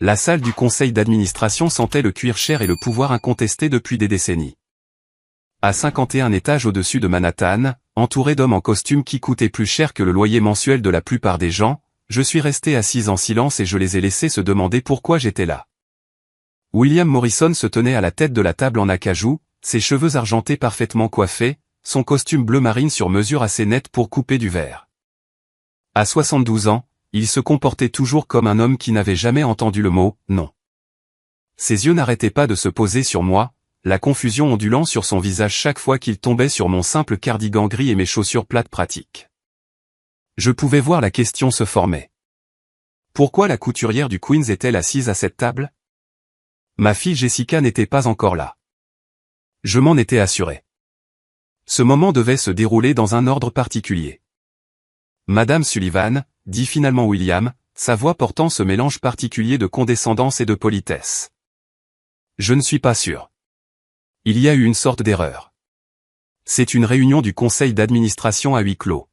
La salle du conseil d'administration sentait le cuir cher et le pouvoir incontesté depuis des décennies. À 51 étages au-dessus de Manhattan, entouré d'hommes en costume qui coûtaient plus cher que le loyer mensuel de la plupart des gens, je suis resté assise en silence et je les ai laissés se demander pourquoi j'étais là. William Morrison se tenait à la tête de la table en acajou, ses cheveux argentés parfaitement coiffés, son costume bleu marine sur mesure assez net pour couper du verre. À 72 ans, il se comportait toujours comme un homme qui n'avait jamais entendu le mot « non ». Ses yeux n'arrêtaient pas de se poser sur moi, la confusion ondulant sur son visage chaque fois qu'il tombait sur mon simple cardigan gris et mes chaussures plates pratiques. Je pouvais voir la question se former. Pourquoi la couturière du Queens est-elle assise à cette table? Ma fille Jessica n'était pas encore là. Je m'en étais assuré. Ce moment devait se dérouler dans un ordre particulier. Madame Sullivan, dit finalement William, sa voix portant ce mélange particulier de condescendance et de politesse. Je ne suis pas sûr. Il y a eu une sorte d'erreur. C'est une réunion du conseil d'administration à huis clos.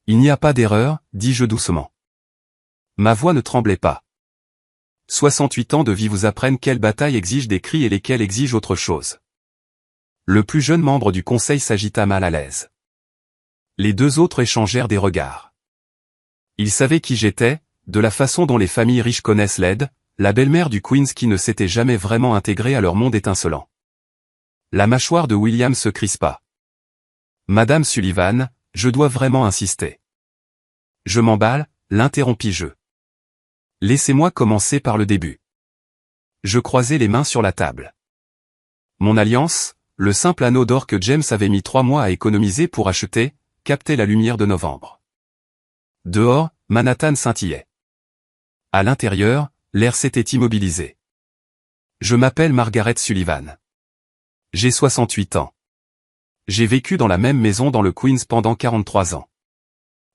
Il n'y a pas d'erreur, dis-je doucement. Ma voix ne tremblait pas. 68 ans de vie vous apprennent quelles batailles exigent des cris et lesquelles exigent autre chose. Le plus jeune membre du conseil s'agita mal à l'aise. Les deux autres échangèrent des regards. Ils savaient qui j'étais, de la façon dont les familles riches connaissent l'aide, la belle-mère du Queens qui ne s'était jamais vraiment intégrée à leur monde étincelant. La mâchoire de William se crispa. Madame Sullivan, je dois vraiment insister. Je m'emballe, l'interrompis-je. Laissez-moi commencer par le début. Je croisai les mains sur la table. Mon alliance, le simple anneau d'or que James avait mis 3 mois à économiser pour acheter, captait la lumière de novembre. Dehors, Manhattan scintillait. À l'intérieur, l'air s'était immobilisé. Je m'appelle Margaret Sullivan. J'ai 68 ans. J'ai vécu dans la même maison dans le Queens pendant 43 ans.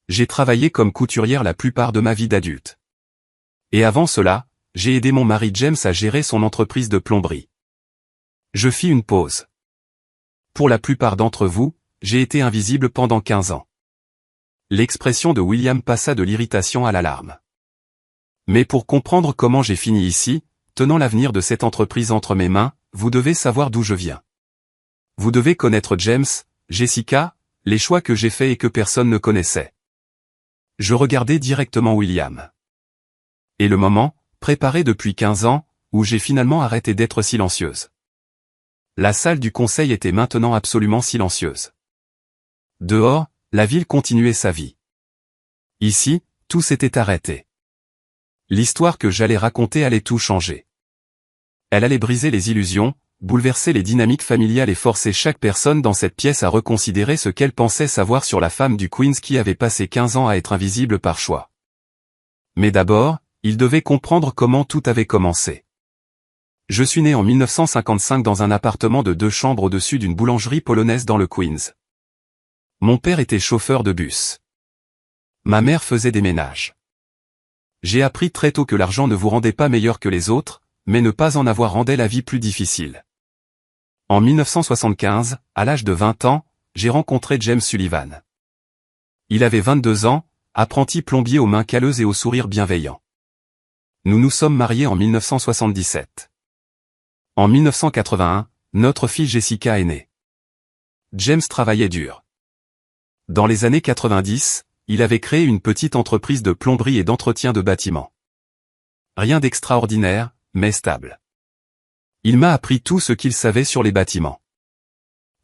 J'ai travaillé comme couturière la plupart de ma vie d'adulte. Et avant cela, j'ai aidé mon mari James à gérer son entreprise de plomberie. Je fis une pause. Pour la plupart d'entre vous, j'ai été invisible pendant 15 ans. L'expression de William passa de l'irritation à l'alarme. Mais pour comprendre comment j'ai fini ici, tenant l'avenir de cette entreprise entre mes mains, vous devez savoir d'où je viens. Vous devez connaître James, Jessica, les choix que j'ai faits et que personne ne connaissait. Je regardais directement William. Et le moment, préparé depuis 15 ans, où j'ai finalement arrêté d'être silencieuse. La salle du conseil était maintenant absolument silencieuse. Dehors, la ville continuait sa vie. Ici, tout s'était arrêté. L'histoire que j'allais raconter allait tout changer. Elle allait briser les illusions, bouleverser les dynamiques familiales et forcer chaque personne dans cette pièce à reconsidérer ce qu'elle pensait savoir sur la femme du Queens qui avait passé 15 ans à être invisible par choix. Mais d'abord, il devait comprendre comment tout avait commencé. Je suis né en 1955 dans un appartement de 2 chambres au-dessus d'une boulangerie polonaise dans le Queens. Mon père était chauffeur de bus. Ma mère faisait des ménages. J'ai appris très tôt que l'argent ne vous rendait pas meilleur que les autres, mais ne pas en avoir rendait la vie plus difficile. En 1975, à l'âge de 20 ans, j'ai rencontré James Sullivan. Il avait 22 ans, apprenti plombier aux mains calleuses et au sourire bienveillant. Nous nous sommes mariés en 1977. En 1981, notre fille Jessica est née. James travaillait dur. Dans les années 90, il avait créé une petite entreprise de plomberie et d'entretien de bâtiments. Rien d'extraordinaire, mais stable. Il m'a appris tout ce qu'il savait sur les bâtiments.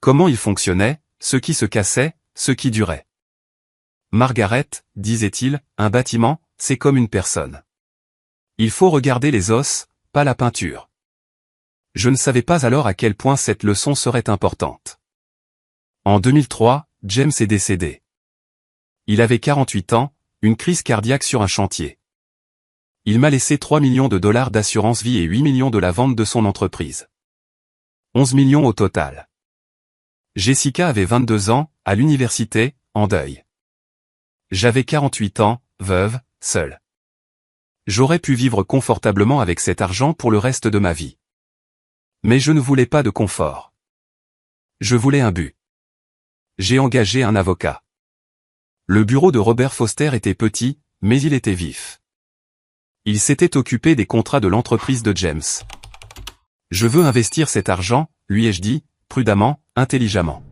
Comment ils fonctionnaient, ce qui se cassait, ce qui durait. Margaret, disait-il, un bâtiment, c'est comme une personne. Il faut regarder les os, pas la peinture. Je ne savais pas alors à quel point cette leçon serait importante. En 2003, James est décédé. Il avait 48 ans, une crise cardiaque sur un chantier. Il m'a laissé 3 millions de dollars d'assurance vie et 8 millions de la vente de son entreprise. 11 millions au total. Jessica avait 22 ans, à l'université, en deuil. J'avais 48 ans, veuve, seule. J'aurais pu vivre confortablement avec cet argent pour le reste de ma vie. Mais je ne voulais pas de confort. Je voulais un but. J'ai engagé un avocat. Le bureau de Robert Foster était petit, mais il était vif. Il s'était occupé des contrats de l'entreprise de James. Je veux investir cet argent, lui ai-je dit, prudemment, intelligemment.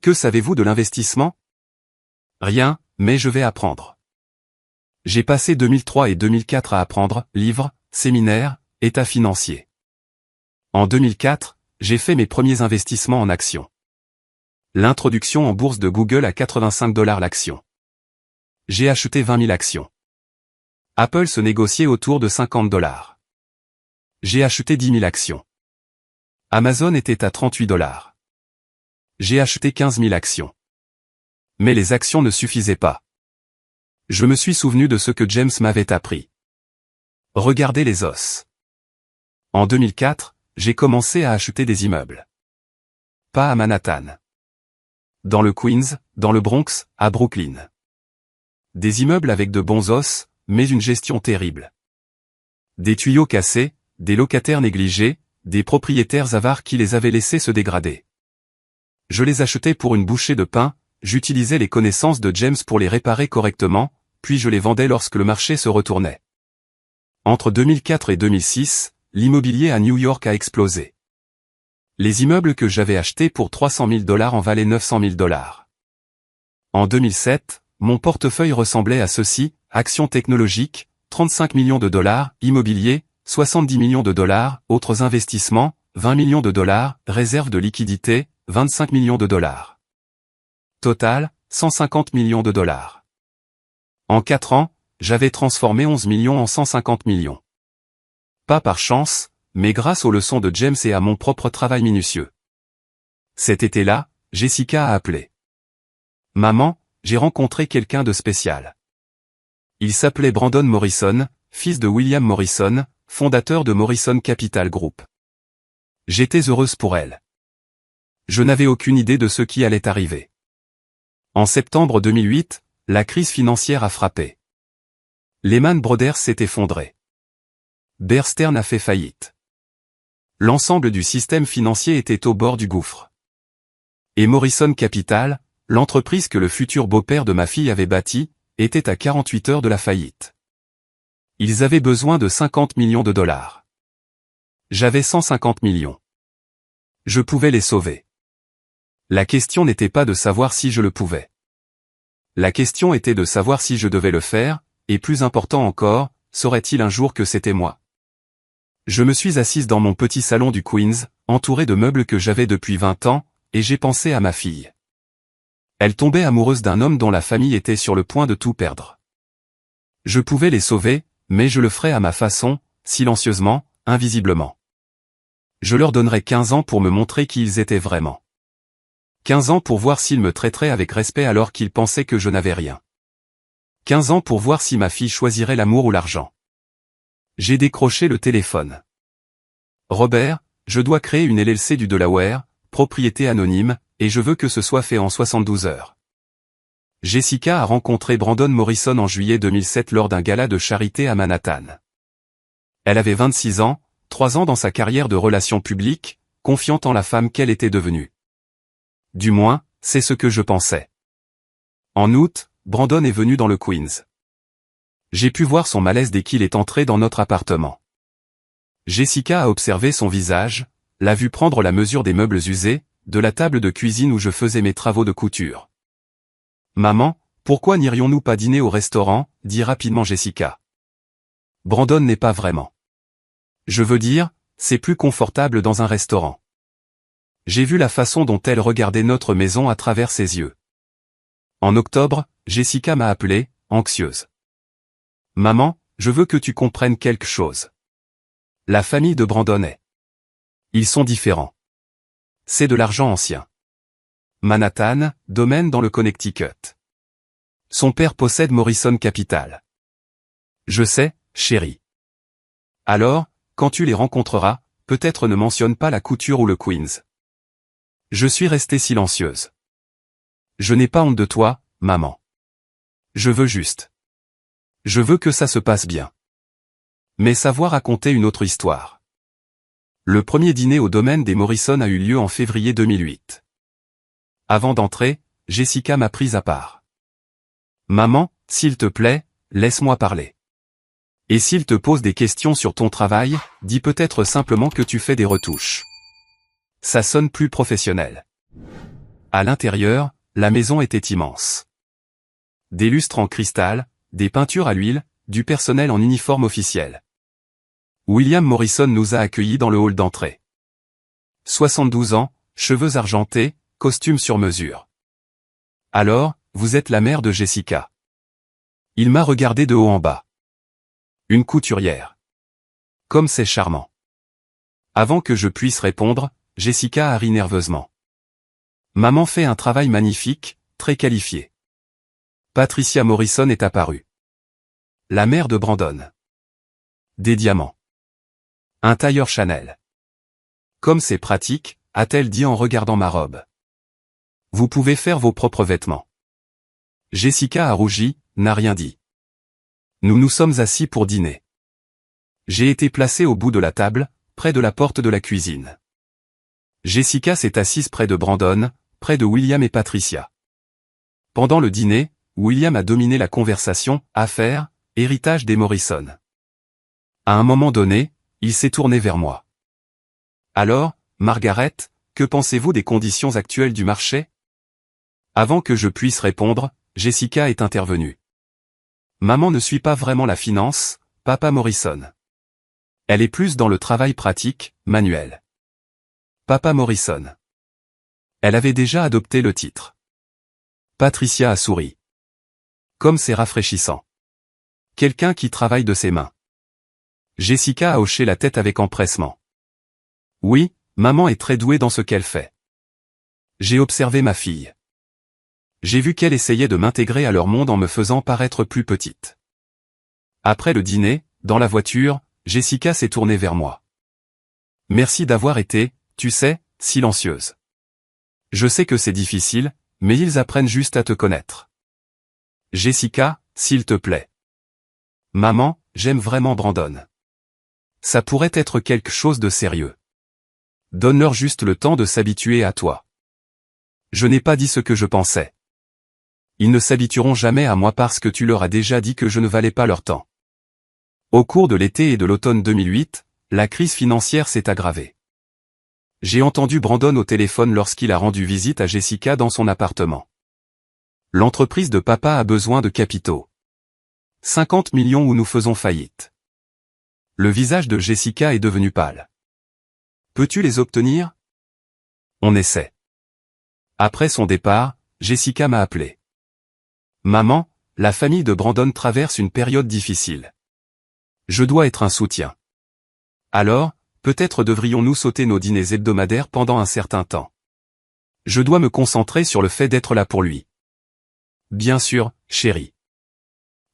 Que savez-vous de l'investissement? Rien, mais je vais apprendre. J'ai passé 2003 et 2004 à apprendre, livres, séminaires, état financier. En 2004, j'ai fait mes premiers investissements en actions. L'introduction en bourse de Google à 85 $ l'action. J'ai acheté 20 000 actions. Apple se négociait autour de 50 $. J'ai acheté 10 000 actions. Amazon était à 38 $. J'ai acheté 15 000 actions. Mais les actions ne suffisaient pas. Je me suis souvenu de ce que James m'avait appris. Regardez les os. En 2004, j'ai commencé à acheter des immeubles. Pas à Manhattan. Dans le Queens, dans le Bronx, à Brooklyn. Des immeubles avec de bons os, mais une gestion terrible. Des tuyaux cassés, des locataires négligés, des propriétaires avares qui les avaient laissés se dégrader. Je les achetais pour une bouchée de pain, j'utilisais les connaissances de James pour les réparer correctement, puis je les vendais lorsque le marché se retournait. Entre 2004 et 2006, l'immobilier à New York a explosé. Les immeubles que j'avais achetés pour 300 000 $ en valaient 900 000 $. En 2007, mon portefeuille ressemblait à ceci, actions technologiques, 35 millions de $, immobilier, 70 millions de $, autres investissements, 20 millions de $, réserves de liquidité, 25 millions de $. Total, 150 millions de $. En 4 ans, j'avais transformé 11 millions en 150 millions. Pas par chance, mais grâce aux leçons de James et à mon propre travail minutieux. Cet été-là, Jessica a appelé. Maman, j'ai rencontré quelqu'un de spécial. Il s'appelait Brandon Morrison, fils de William Morrison, fondateur de Morrison Capital Group. J'étais heureuse pour elle. Je n'avais aucune idée de ce qui allait arriver. En septembre 2008, la crise financière a frappé. Lehman Brothers s'est effondré. Bear Stearns a fait faillite. L'ensemble du système financier était au bord du gouffre. Et Morrison Capital, l'entreprise que le futur beau-père de ma fille avait bâtie, était à 48 heures de la faillite. Ils avaient besoin de 50 millions de $. J'avais 150 millions. Je pouvais les sauver. La question n'était pas de savoir si je le pouvais. La question était de savoir si je devais le faire, et plus important encore, saurait-il un jour que c'était moi? Je me suis assise dans mon petit salon du Queens, entouré de meubles que j'avais depuis 20 ans, et j'ai pensé à ma fille. Elle tombait amoureuse d'un homme dont la famille était sur le point de tout perdre. Je pouvais les sauver, mais je le ferais à ma façon, silencieusement, invisiblement. Je leur donnerais 15 ans pour me montrer qui ils étaient vraiment. 15 ans pour voir s'ils me traiteraient avec respect alors qu'ils pensaient que je n'avais rien. 15 ans pour voir si ma fille choisirait l'amour ou l'argent. J'ai décroché le téléphone. Robert, je dois créer une LLC du Delaware, propriété anonyme, et je veux que ce soit fait en 72 heures. Jessica a rencontré Brandon Morrison en juillet 2007 lors d'un gala de charité à Manhattan. Elle avait 26 ans, 3 ans dans sa carrière de relations publiques, confiante en la femme qu'elle était devenue. Du moins, c'est ce que je pensais. En août, Brandon est venu dans le Queens. J'ai pu voir son malaise dès qu'il est entré dans notre appartement. Jessica a observé son visage, l'a vu prendre la mesure des meubles usés, de la table de cuisine où je faisais mes travaux de couture. Maman, pourquoi n'irions-nous pas dîner au restaurant, dit rapidement Jessica. Brandon n'est pas vraiment. Je veux dire, c'est plus confortable dans un restaurant. J'ai vu la façon dont elle regardait notre maison à travers ses yeux. En octobre, Jessica m'a appelé, anxieuse. Maman, je veux que tu comprennes quelque chose. La famille de Brandon est. Ils sont différents. C'est de l'argent ancien. Manhattan, domaine dans le Connecticut. Son père possède Morrison Capital. Je sais, chérie. Alors, quand tu les rencontreras, peut-être ne mentionne pas la couture ou le Queens. Je suis restée silencieuse. Je n'ai pas honte de toi, maman. Je veux juste. Je veux que ça se passe bien. Mais savoir raconter une autre histoire. Le premier dîner au domaine des Morrison a eu lieu en février 2008. Avant d'entrer, Jessica m'a prise à part. Maman, s'il te plaît, laisse-moi parler. Et s'il te pose des questions sur ton travail, dis peut-être simplement que tu fais des retouches. Ça sonne plus professionnel. À l'intérieur, la maison était immense. Des lustres en cristal, des peintures à l'huile, du personnel en uniforme officiel. William Morrison nous a accueillis dans le hall d'entrée. 72 ans, cheveux argentés, costume sur mesure. Alors, vous êtes la mère de Jessica. Il m'a regardé de haut en bas. Une couturière. Comme c'est charmant. Avant que je puisse répondre, Jessica a ri nerveusement. Maman fait un travail magnifique, très qualifié. Patricia Morrison est apparue. La mère de Brandon. Des diamants. Un tailleur Chanel. Comme c'est pratique, a-t-elle dit en regardant ma robe. Vous pouvez faire vos propres vêtements. Jessica a rougi, n'a rien dit. Nous nous sommes assis pour dîner. J'ai été placé au bout de la table, près de la porte de la cuisine. Jessica s'est assise près de Brandon, près de William et Patricia. Pendant le dîner, William a dominé la conversation, affaires, héritage des Morrison. À un moment donné, il s'est tourné vers moi. Alors, Margaret, que pensez-vous des conditions actuelles du marché? Avant que je puisse répondre, Jessica est intervenue. Maman ne suit pas vraiment la finance, papa Morrison. Elle est plus dans le travail pratique, manuel. Papa Morrison. Elle avait déjà adopté le titre. Patricia a souri. Comme c'est rafraîchissant. Quelqu'un qui travaille de ses mains. Jessica a hoché la tête avec empressement. Oui, maman est très douée dans ce qu'elle fait. J'ai observé ma fille. J'ai vu qu'elle essayait de m'intégrer à leur monde en me faisant paraître plus petite. Après le dîner, dans la voiture, Jessica s'est tournée vers moi. Merci d'avoir été, tu sais, silencieuse. Je sais que c'est difficile, mais ils apprennent juste à te connaître. Jessica, s'il te plaît. Maman, j'aime vraiment Brandon. Ça pourrait être quelque chose de sérieux. Donne-leur juste le temps de s'habituer à toi. Je n'ai pas dit ce que je pensais. Ils ne s'habitueront jamais à moi parce que tu leur as déjà dit que je ne valais pas leur temps. Au cours de l'été et de l'automne 2008, la crise financière s'est aggravée. J'ai entendu Brandon au téléphone lorsqu'il a rendu visite à Jessica dans son appartement. L'entreprise de papa a besoin de capitaux. 50 millions ou nous faisons faillite. Le visage de Jessica est devenu pâle. Peux-tu les obtenir? On essaie. Après son départ, Jessica m'a appelé. Maman, la famille de Brandon traverse une période difficile. Je dois être un soutien. Alors, peut-être devrions-nous sauter nos dîners hebdomadaires pendant un certain temps. Je dois me concentrer sur le fait d'être là pour lui. Bien sûr, chérie.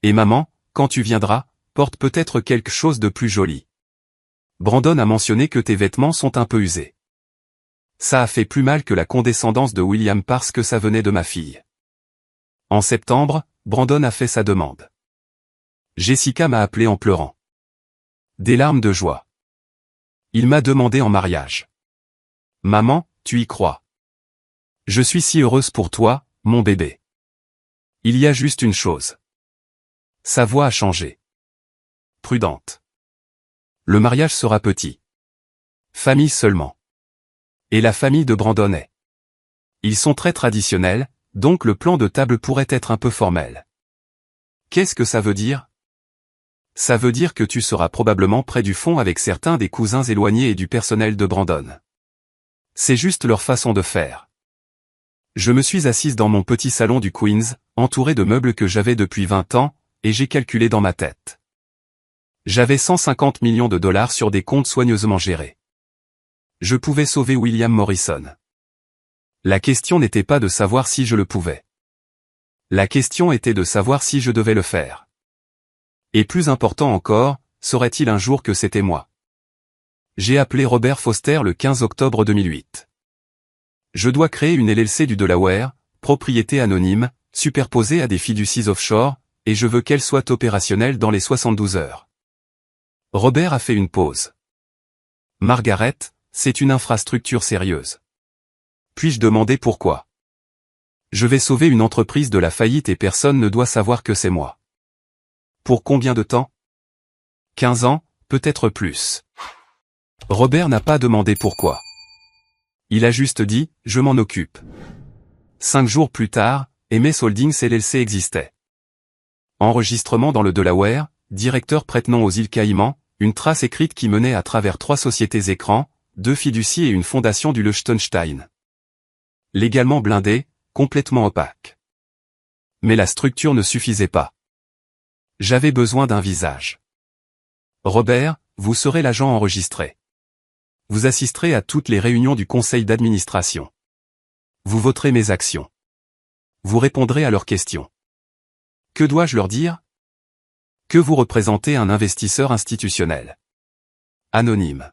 Et maman, quand tu viendras, porte peut-être quelque chose de plus joli. Brandon a mentionné que tes vêtements sont un peu usés. Ça a fait plus mal que la condescendance de William parce que ça venait de ma fille. En septembre, Brandon a fait sa demande. Jessica m'a appelé en pleurant. Des larmes de joie. Il m'a demandé en mariage. Maman, tu y crois? Je suis si heureuse pour toi, mon bébé. Il y a juste une chose. Sa voix a changé. Prudente. Le mariage sera petit. Famille seulement. Et la famille de Brandon est. Ils sont très traditionnels, donc le plan de table pourrait être un peu formel. Qu'est-ce que ça veut dire? Ça veut dire que tu seras probablement près du fond avec certains des cousins éloignés et du personnel de Brandon. C'est juste leur façon de faire. Je me suis assise dans mon petit salon du Queens, entouré de meubles que j'avais depuis 20 ans, et j'ai calculé dans ma tête. J'avais 150 millions de dollars sur des comptes soigneusement gérés. Je pouvais sauver William Morrison. La question n'était pas de savoir si je le pouvais. La question était de savoir si je devais le faire. Et plus important encore, saurait-il un jour que c'était moi? J'ai appelé Robert Foster le 15 octobre 2008. Je dois créer une LLC du Delaware, propriété anonyme, superposée à des fiducies offshore, et je veux qu'elle soit opérationnelle dans les 72 heures. Robert a fait une pause. Margaret, c'est une infrastructure sérieuse. Puis-je demander pourquoi? Je vais sauver une entreprise de la faillite et personne ne doit savoir que c'est moi. Pour combien de temps? 15 ans, peut-être plus. Robert n'a pas demandé pourquoi. Il a juste dit, je m'en occupe. 5 jours plus tard, MS Holdings LLC existait. Enregistrement dans le Delaware, directeur prête-nom aux îles Caïmans, une trace écrite qui menait à travers 3 sociétés écrans, 2 fiducies et une fondation du Liechtenstein. Légalement blindé, complètement opaque. Mais la structure ne suffisait pas. J'avais besoin d'un visage. Robert, vous serez l'agent enregistré. Vous assisterez à toutes les réunions du conseil d'administration. Vous voterez mes actions. Vous répondrez à leurs questions. Que dois-je leur dire? Que vous représentez un investisseur institutionnel. Anonyme.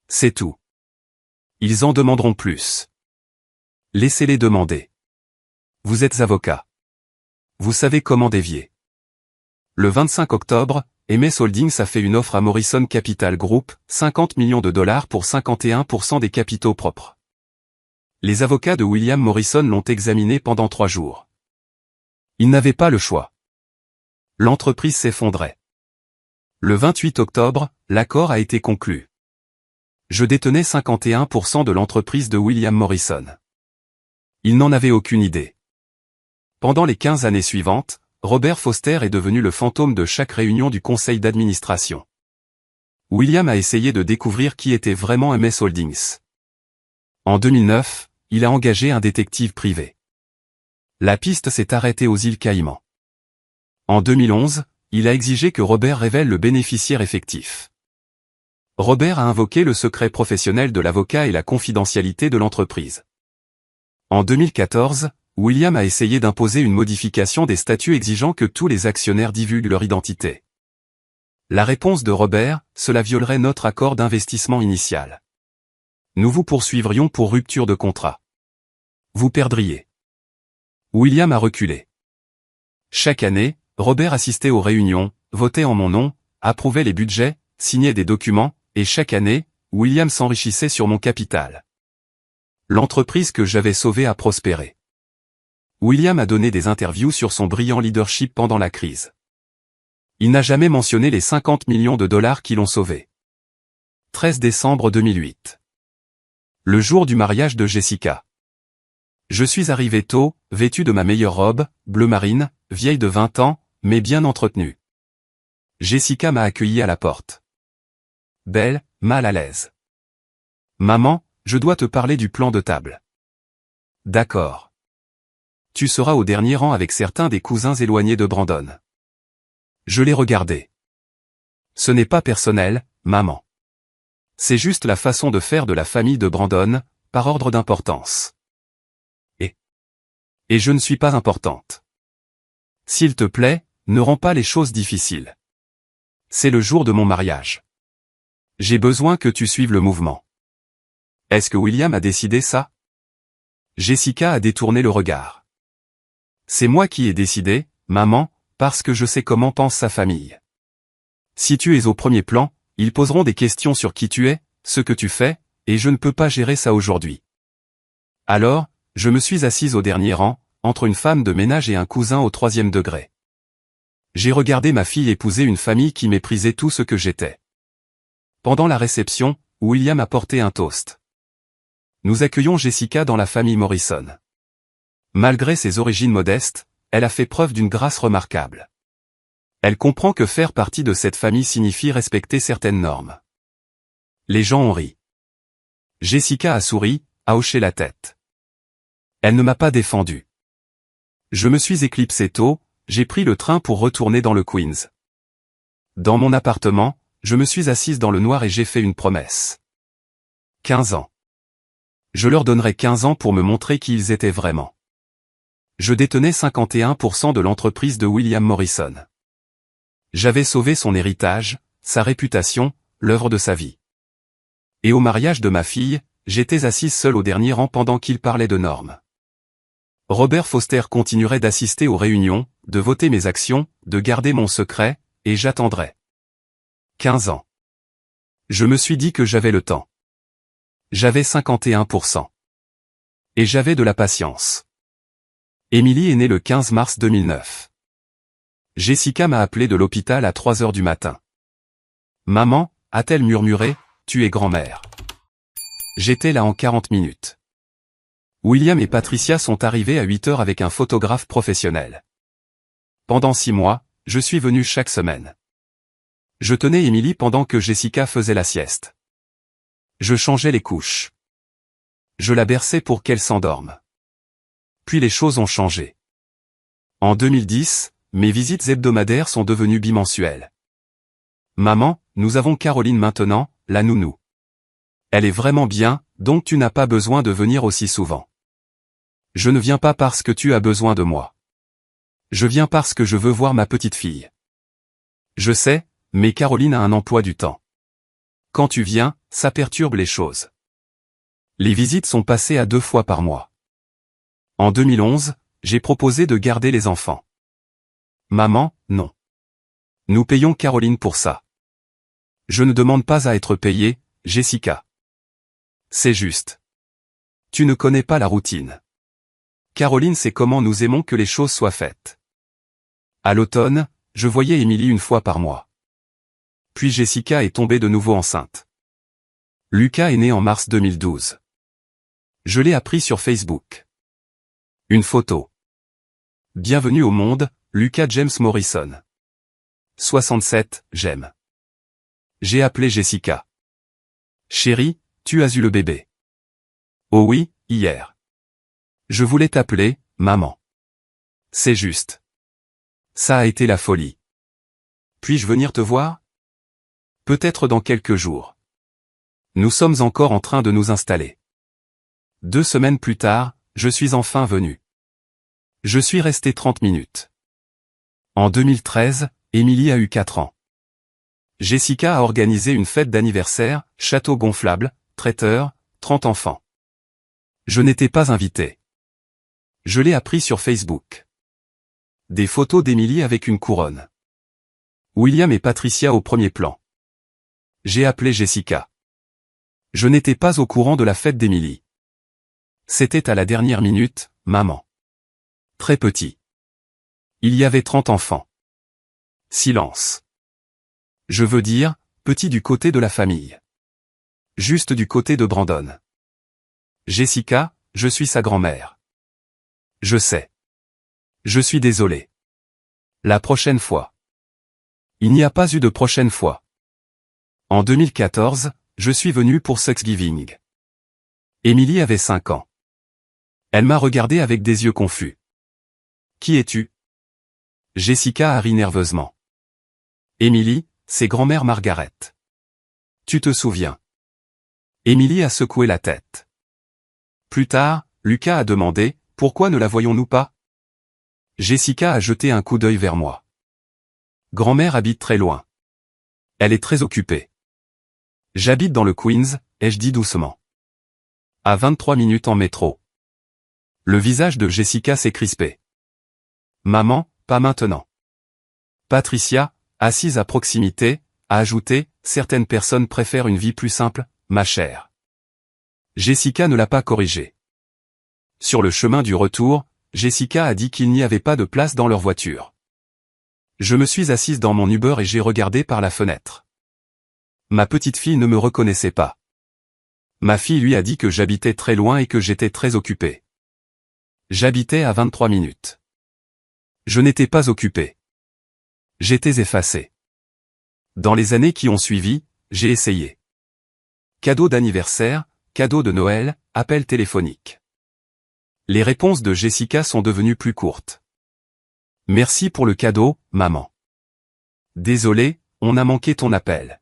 C'est tout. Ils en demanderont plus. Laissez-les demander. Vous êtes avocat. Vous savez comment dévier. Le 25 octobre, MS Holdings a fait une offre à Morrison Capital Group, 50 millions de dollars pour 51% des capitaux propres. Les avocats de William Morrison l'ont examiné pendant 3 jours. Ils n'avaient pas le choix. L'entreprise s'effondrait. Le 28 octobre, l'accord a été conclu. Je détenais 51% de l'entreprise de William Morrison. Il n'en avait aucune idée. Pendant les 15 années suivantes, Robert Foster est devenu le fantôme de chaque réunion du conseil d'administration. William a essayé de découvrir qui était vraiment MS Holdings. En 2009, il a engagé un détective privé. La piste s'est arrêtée aux îles Caïmans. En 2011, il a exigé que Robert révèle le bénéficiaire effectif. Robert a invoqué le secret professionnel de l'avocat et la confidentialité de l'entreprise. En 2014, William a essayé d'imposer une modification des statuts exigeant que tous les actionnaires divulguent leur identité. La réponse de Robert, cela violerait notre accord d'investissement initial. Nous vous poursuivrions pour rupture de contrat. Vous perdriez. William a reculé. Chaque année, Robert assistait aux réunions, votait en mon nom, approuvait les budgets, signait des documents, et chaque année, William s'enrichissait sur mon capital. L'entreprise que j'avais sauvée a prospéré. William a donné des interviews sur son brillant leadership pendant la crise. Il n'a jamais mentionné les 50 millions de dollars qui l'ont sauvé. 13 décembre 2008. Le jour du mariage de Jessica. Je suis arrivé tôt, vêtu de ma meilleure robe, bleu marine, vieille de 20 ans, mais bien entretenue. Jessica m'a accueilli à la porte. Belle, mal à l'aise. Maman, je dois te parler du plan de table. D'accord. Tu seras au dernier rang avec certains des cousins éloignés de Brandon. Je l'ai regardé. Ce n'est pas personnel, maman. C'est juste la façon de faire de la famille de Brandon, par ordre d'importance. Et je ne suis pas importante. S'il te plaît, ne rends pas les choses difficiles. C'est le jour de mon mariage. J'ai besoin que tu suives le mouvement. Est-ce que William a décidé ça? Jessica a détourné le regard. C'est moi qui ai décidé, maman, parce que je sais comment pense sa famille. Si tu es au premier plan, ils poseront des questions sur qui tu es, ce que tu fais, et je ne peux pas gérer ça aujourd'hui. Alors, je me suis assise au dernier rang, entre une femme de ménage et un cousin au 3e degré. J'ai regardé ma fille épouser une famille qui méprisait tout ce que j'étais. Pendant la réception, William a porté un toast. Nous accueillons Jessica dans la famille Morrison. Malgré ses origines modestes, elle a fait preuve d'une grâce remarquable. Elle comprend que faire partie de cette famille signifie respecter certaines normes. Les gens ont ri. Jessica a souri, a hoché la tête. Elle ne m'a pas défendu. Je me suis éclipsé tôt, j'ai pris le train pour retourner dans le Queens. Dans mon appartement, je me suis assise dans le noir et j'ai fait une promesse. 15 ans. Je leur donnerai 15 ans pour me montrer qui ils étaient vraiment. Je détenais 51% de l'entreprise de William Morrison. J'avais sauvé son héritage, sa réputation, l'œuvre de sa vie. Et au mariage de ma fille, j'étais assise seule au dernier rang pendant qu'il parlait de normes. Robert Foster continuerait d'assister aux réunions, de voter mes actions, de garder mon secret, et j'attendrais. 15 ans. Je me suis dit que j'avais le temps. J'avais 51%. Et j'avais de la patience. Emily est née le 15 mars 2009. Jessica m'a appelé de l'hôpital à 3 heures du matin. Maman, a-t-elle murmuré, tu es grand-mère. J'étais là en 40 minutes. William et Patricia sont arrivés à 8 heures avec un photographe professionnel. Pendant 6 mois, je suis venu chaque semaine. Je tenais Émilie pendant que Jessica faisait la sieste. Je changeais les couches. Je la berçais pour qu'elle s'endorme. Puis les choses ont changé. En 2010, mes visites hebdomadaires sont devenues bimensuelles. Maman, nous avons Caroline maintenant, la nounou. Elle est vraiment bien, donc tu n'as pas besoin de venir aussi souvent. Je ne viens pas parce que tu as besoin de moi. Je viens parce que je veux voir ma petite fille. Je sais, mais Caroline a un emploi du temps. Quand tu viens, ça perturbe les choses. Les visites sont passées à 2 fois par mois. En 2011, j'ai proposé de garder les enfants. Maman, non. Nous payons Caroline pour ça. Je ne demande pas à être payée, Jessica. C'est juste. Tu ne connais pas la routine. Caroline sait comment nous aimons que les choses soient faites. À l'automne, je voyais Émilie 1 fois par mois. Puis Jessica est tombée de nouveau enceinte. Lucas est né en mars 2012. Je l'ai appris sur Facebook. Une photo. Bienvenue au monde, Lucas James Morrison. 67, j'aime. J'ai appelé Jessica. Chérie, tu as eu le bébé. Oh oui, hier. Je voulais t'appeler, maman. C'est juste. Ça a été la folie. Puis-je venir te voir? Peut-être dans quelques jours. Nous sommes encore en train de nous installer. 2 semaines plus tard, je suis enfin venu. Je suis resté 30 minutes. En 2013, Émilie a eu 4 ans. Jessica a organisé une fête d'anniversaire, château gonflable, traiteur, 30 enfants. Je n'étais pas invité. Je l'ai appris sur Facebook. Des photos d'Émilie avec une couronne. William et Patricia au premier plan. J'ai appelé Jessica. Je n'étais pas au courant de la fête d'Émilie. C'était à la dernière minute, maman. Très petit. Il y avait 30 enfants. Silence. Je veux dire, petit du côté de la famille. Juste du côté de Brandon. Jessica, je suis sa grand-mère. Je sais. Je suis désolé. La prochaine fois. Il n'y a pas eu de prochaine fois. En 2014, je suis venu pour Thanksgiving. Émilie avait 5 ans. Elle m'a regardé avec des yeux confus. Qui es-tu? Jessica a ri nerveusement. Émilie, c'est grand-mère Margaret. Tu te souviens? Émilie a secoué la tête. Plus tard, Lucas a demandé, pourquoi ne la voyons-nous pas? Jessica a jeté un coup d'œil vers moi. Grand-mère habite très loin. Elle est très occupée. J'habite dans le Queens, ai-je dit doucement. À 23 minutes en métro. Le visage de Jessica s'est crispé. Maman, pas maintenant. Patricia, assise à proximité, a ajouté, certaines personnes préfèrent une vie plus simple, ma chère. Jessica ne l'a pas corrigé. Sur le chemin du retour, Jessica a dit qu'il n'y avait pas de place dans leur voiture. Je me suis assise dans mon Uber et j'ai regardé par la fenêtre. Ma petite fille ne me reconnaissait pas. Ma fille lui a dit que j'habitais très loin et que j'étais très occupé. J'habitais à 23 minutes. Je n'étais pas occupé. J'étais effacé. Dans les années qui ont suivi, j'ai essayé. Cadeau d'anniversaire, cadeau de Noël, appel téléphonique. Les réponses de Jessica sont devenues plus courtes. Merci pour le cadeau, maman. Désolé, on a manqué ton appel.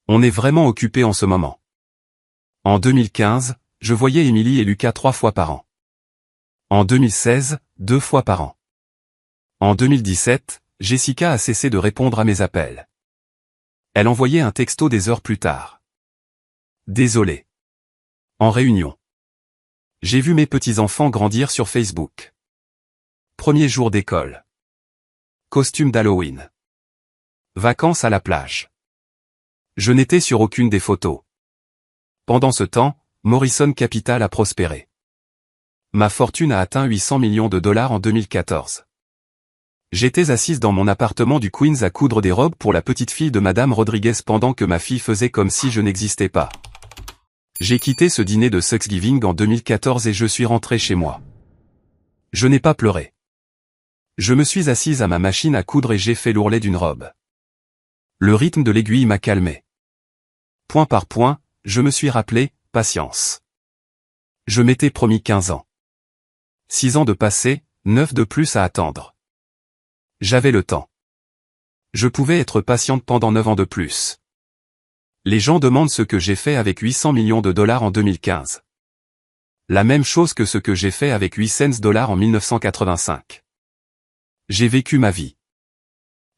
On est vraiment occupé en ce moment. En 2015, je voyais Émilie et Lucas 3 fois par an. En 2016, 2 fois par an. En 2017, Jessica a cessé de répondre à mes appels. Elle envoyait un texto des heures plus tard. Désolé. En réunion. J'ai vu mes petits-enfants grandir sur Facebook. Premier jour d'école. Costume d'Halloween. Vacances à la plage. Je n'étais sur aucune des photos. Pendant ce temps, Morrison Capital a prospéré. Ma fortune a atteint 800 millions de dollars en 2014. J'étais assise dans mon appartement du Queens à coudre des robes pour la petite fille de Madame Rodriguez pendant que ma fille faisait comme si je n'existais pas. J'ai quitté ce dîner de Thanksgiving en 2014 et je suis rentré chez moi. Je n'ai pas pleuré. Je me suis assise à ma machine à coudre et j'ai fait l'ourlet d'une robe. Le rythme de l'aiguille m'a calmé. Point par point, je me suis rappelé, patience. Je m'étais promis 15 ans. 6 ans de passé, 9 de plus à attendre. J'avais le temps. Je pouvais être patiente pendant 9 ans de plus. Les gens demandent ce que j'ai fait avec 800 millions de dollars en 2015. La même chose que ce que j'ai fait avec 8 cents dollars en 1985. J'ai vécu ma vie.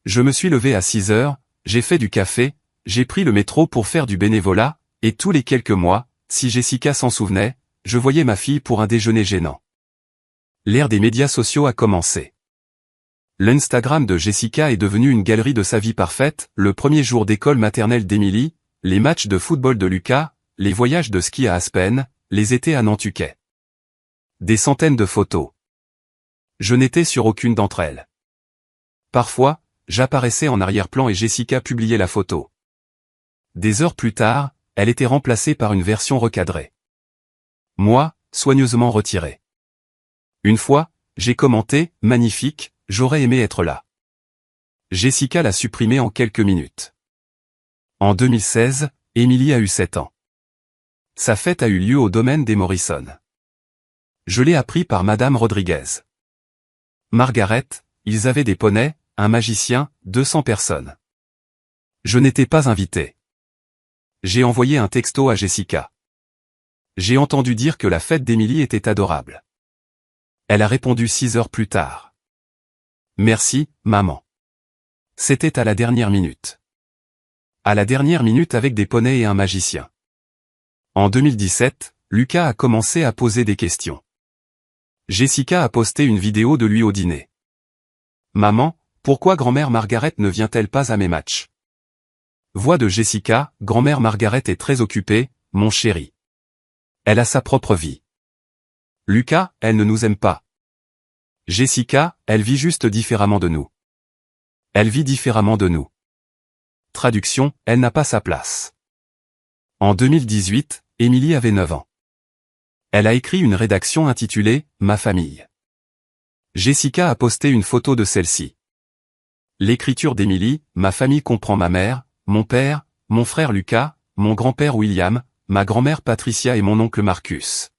Je me suis levé à 6 heures, j'ai fait du café, j'ai pris le métro pour faire du bénévolat, et tous les quelques mois, si Jessica s'en souvenait, je voyais ma fille pour un déjeuner gênant. L'ère des médias sociaux a commencé. L'Instagram de Jessica est devenu une galerie de sa vie parfaite, le premier jour d'école maternelle d'Emily, les matchs de football de Lucas, les voyages de ski à Aspen, les étés à Nantucket. Des centaines de photos. Je n'étais sur aucune d'entre elles. Parfois, j'apparaissais en arrière-plan et Jessica publiait la photo. Des heures plus tard, elle était remplacée par une version recadrée. Moi, soigneusement retiré. Une fois, j'ai commenté, magnifique, j'aurais aimé être là. Jessica l'a supprimé en quelques minutes. En 2016, Emily a eu 7 ans. Sa fête a eu lieu au domaine des Morrison. Je l'ai appris par Madame Rodriguez. Margaret, ils avaient des poneys, un magicien, 200 personnes. Je n'étais pas invité. J'ai envoyé un texto à Jessica. J'ai entendu dire que la fête d'Emily était adorable. Elle a répondu 6 heures plus tard. Merci, maman. C'était à la dernière minute. À la dernière minute avec des poneys et un magicien. En 2017, Lucas a commencé à poser des questions. Jessica a posté une vidéo de lui au dîner. Maman, pourquoi grand-mère Margaret ne vient-elle pas à mes matchs? Voix de Jessica, grand-mère Margaret est très occupée, mon chéri. Elle a sa propre vie. Lucas, elle ne nous aime pas. Jessica, elle vit juste différemment de nous. Elle vit différemment de nous. Traduction, elle n'a pas sa place. En 2018, Emily avait 9 ans. Elle a écrit une rédaction intitulée « Ma famille ». Jessica a posté une photo de celle-ci. L'écriture d'Emily, ma famille comprend ma mère, mon père, mon frère Lucas, mon grand-père William, ma grand-mère Patricia et mon oncle Marcus.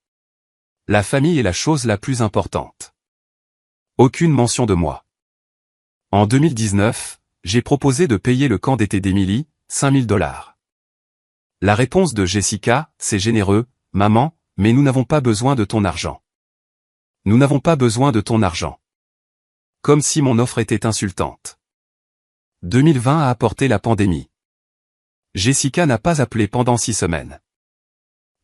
La famille est la chose la plus importante. Aucune mention de moi. En 2019, j'ai proposé de payer le camp d'été d'Emily, 5 000 dollars. La réponse de Jessica, c'est généreux, maman, mais nous n'avons pas besoin de ton argent. Nous n'avons pas besoin de ton argent. Comme si mon offre était insultante. 2020 a apporté la pandémie. Jessica n'a pas appelé pendant 6 semaines.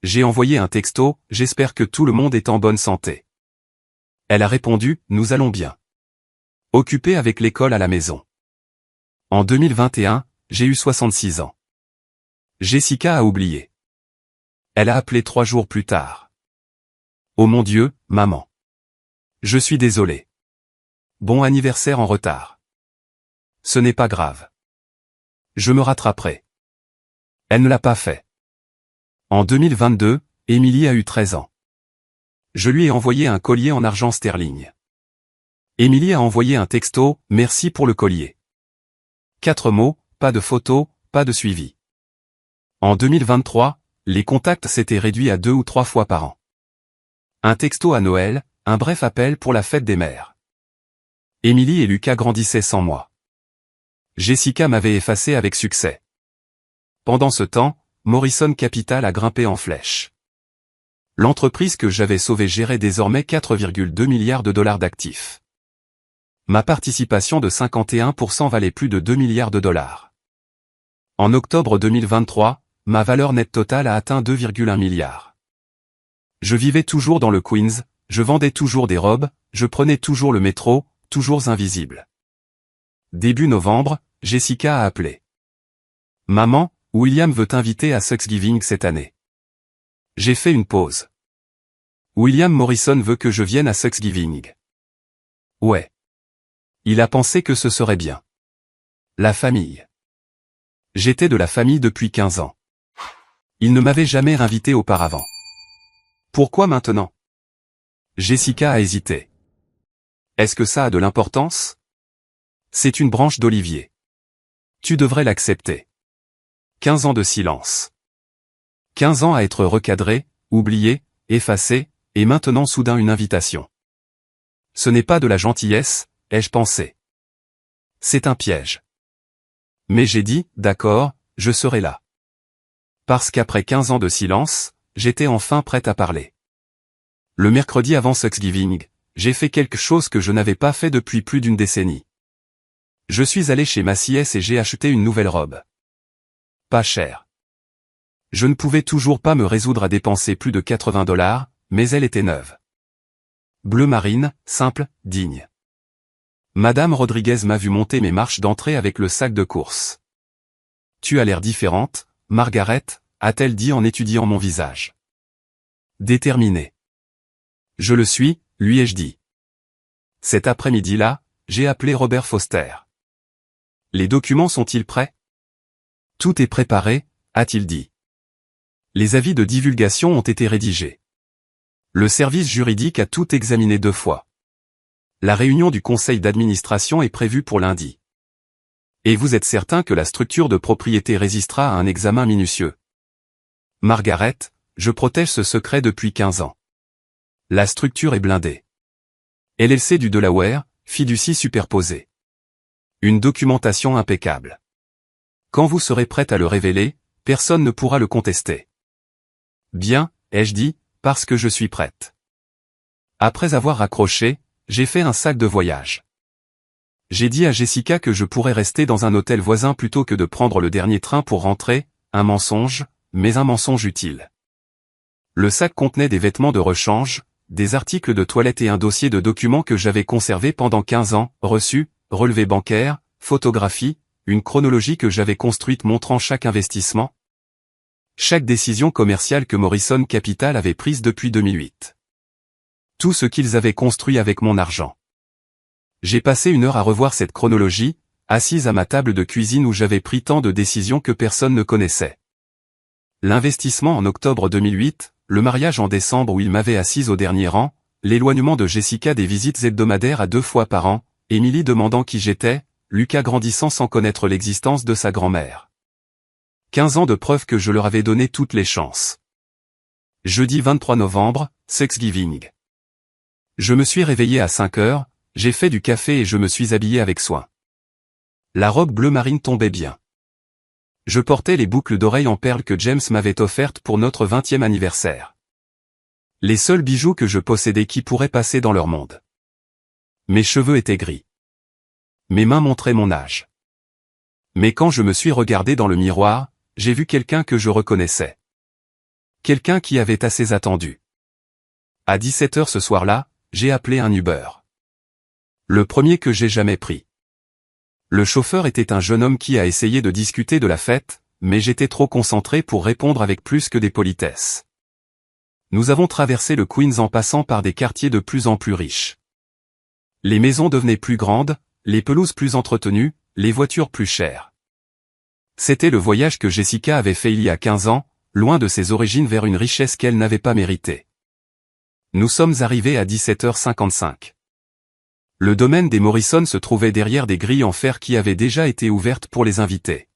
J'ai envoyé un texto, j'espère que tout le monde est en bonne santé. Elle a répondu, nous allons bien. Occupée avec l'école à la maison. En 2021, j'ai eu 66 ans. Jessica a oublié. Elle a appelé 3 jours plus tard. Oh mon Dieu, maman. Je suis désolé. Bon anniversaire en retard. Ce n'est pas grave. Je me rattraperai. Elle ne l'a pas fait. En 2022, Emily a eu 13 ans. Je lui ai envoyé un collier en argent sterling. Emily a envoyé un texto, merci pour le collier. 4 mots, pas de photo, pas de suivi. En 2023, les contacts s'étaient réduits à 2 ou 3 fois par an. Un texto à Noël, un bref appel pour la fête des mères. Emily et Lucas grandissaient sans moi. Jessica m'avait effacé avec succès. Pendant ce temps, Morrison Capital a grimpé en flèche. L'entreprise que j'avais sauvée gérait désormais 4,2 milliards de dollars d'actifs. Ma participation de 51% valait plus de 2 milliards de dollars. En octobre 2023, ma valeur nette totale a atteint 2,1 milliards. Je vivais toujours dans le Queens, je vendais toujours des robes, je prenais toujours le métro, toujours invisible. Début novembre, Jessica a appelé. Maman, William veut t'inviter à Thanksgiving cette année. J'ai fait une pause. William Morrison veut que je vienne à Thanksgiving. Ouais. Il a pensé que ce serait bien. La famille. J'étais de la famille depuis 15 ans. Il ne m'avait jamais invité auparavant. Pourquoi maintenant? Jessica a hésité. Est-ce que ça a de l'importance? C'est une branche d'olivier. Tu devrais l'accepter. 15 ans de silence. 15 ans à être recadré, oublié, effacé, et maintenant soudain une invitation. Ce n'est pas de la gentillesse, ai-je pensé. C'est un piège. Mais j'ai dit, d'accord, je serai là. Parce qu'après 15 ans de silence, j'étais enfin prête à parler. Le mercredi avant Thanksgiving, j'ai fait quelque chose que je n'avais pas fait depuis plus d'une décennie. Je suis allé chez Macy's et j'ai acheté une nouvelle robe. Pas cher. Je ne pouvais toujours pas me résoudre à dépenser plus de $80, mais elle était neuve. Bleu marine, simple, digne. Madame Rodriguez m'a vu monter mes marches d'entrée avec le sac de course. Tu as l'air différente, Margaret, a-t-elle dit en étudiant mon visage. Déterminée. Je le suis, lui ai-je dit. Cet après-midi-là, j'ai appelé Robert Foster. Les documents sont-ils prêts? Tout est préparé, a-t-il dit. Les avis de divulgation ont été rédigés. Le service juridique a tout examiné 2 fois. La réunion du conseil d'administration est prévue pour lundi. Et vous êtes certain que la structure de propriété résistera à un examen minutieux? Margaret, je protège ce secret depuis 15 ans. La structure est blindée. LLC du Delaware, fiducie superposée. Une documentation impeccable. Quand vous serez prête à le révéler, personne ne pourra le contester. Bien, ai-je dit, parce que je suis prête. Après avoir raccroché, j'ai fait un sac de voyage. J'ai dit à Jessica que je pourrais rester dans un hôtel voisin plutôt que de prendre le dernier train pour rentrer, un mensonge, mais un mensonge utile. Le sac contenait des vêtements de rechange, des articles de toilette et un dossier de documents que j'avais conservé pendant 15 ans, reçus, relevés bancaires, photographies, une chronologie que j'avais construite montrant chaque investissement. Chaque décision commerciale que Morrison Capital avait prise depuis 2008. Tout ce qu'ils avaient construit avec mon argent. J'ai passé 1 heure à revoir cette chronologie, assise à ma table de cuisine où j'avais pris tant de décisions que personne ne connaissait. L'investissement en octobre 2008, le mariage en décembre où il m'avait assise au dernier rang, l'éloignement de Jessica des visites hebdomadaires à 2 fois par an, Émilie demandant qui j'étais, Lucas grandissant sans connaître l'existence de sa grand-mère. 15 ans de preuves que je leur avais donné toutes les chances. Jeudi 23 novembre, Thanksgiving. Je me suis réveillé à 5 heures, j'ai fait du café et je me suis habillé avec soin. La robe bleu marine tombait bien. Je portais les boucles d'oreilles en perles que James m'avait offertes pour notre 20e anniversaire. Les seuls bijoux que je possédais qui pourraient passer dans leur monde. Mes cheveux étaient gris. Mes mains montraient mon âge. Mais quand je me suis regardé dans le miroir, j'ai vu quelqu'un que je reconnaissais. Quelqu'un qui avait assez attendu. À 17 heures ce soir-là, j'ai appelé un Uber. Le premier que j'ai jamais pris. Le chauffeur était un jeune homme qui a essayé de discuter de la fête, mais j'étais trop concentré pour répondre avec plus que des politesses. Nous avons traversé le Queens en passant par des quartiers de plus en plus riches. Les maisons devenaient plus grandes, les pelouses plus entretenues, les voitures plus chères. C'était le voyage que Jessica avait fait il y a 15 ans, loin de ses origines vers une richesse qu'elle n'avait pas méritée. Nous sommes arrivés à 17h55. Le domaine des Morrison se trouvait derrière des grilles en fer qui avaient déjà été ouvertes pour les invités.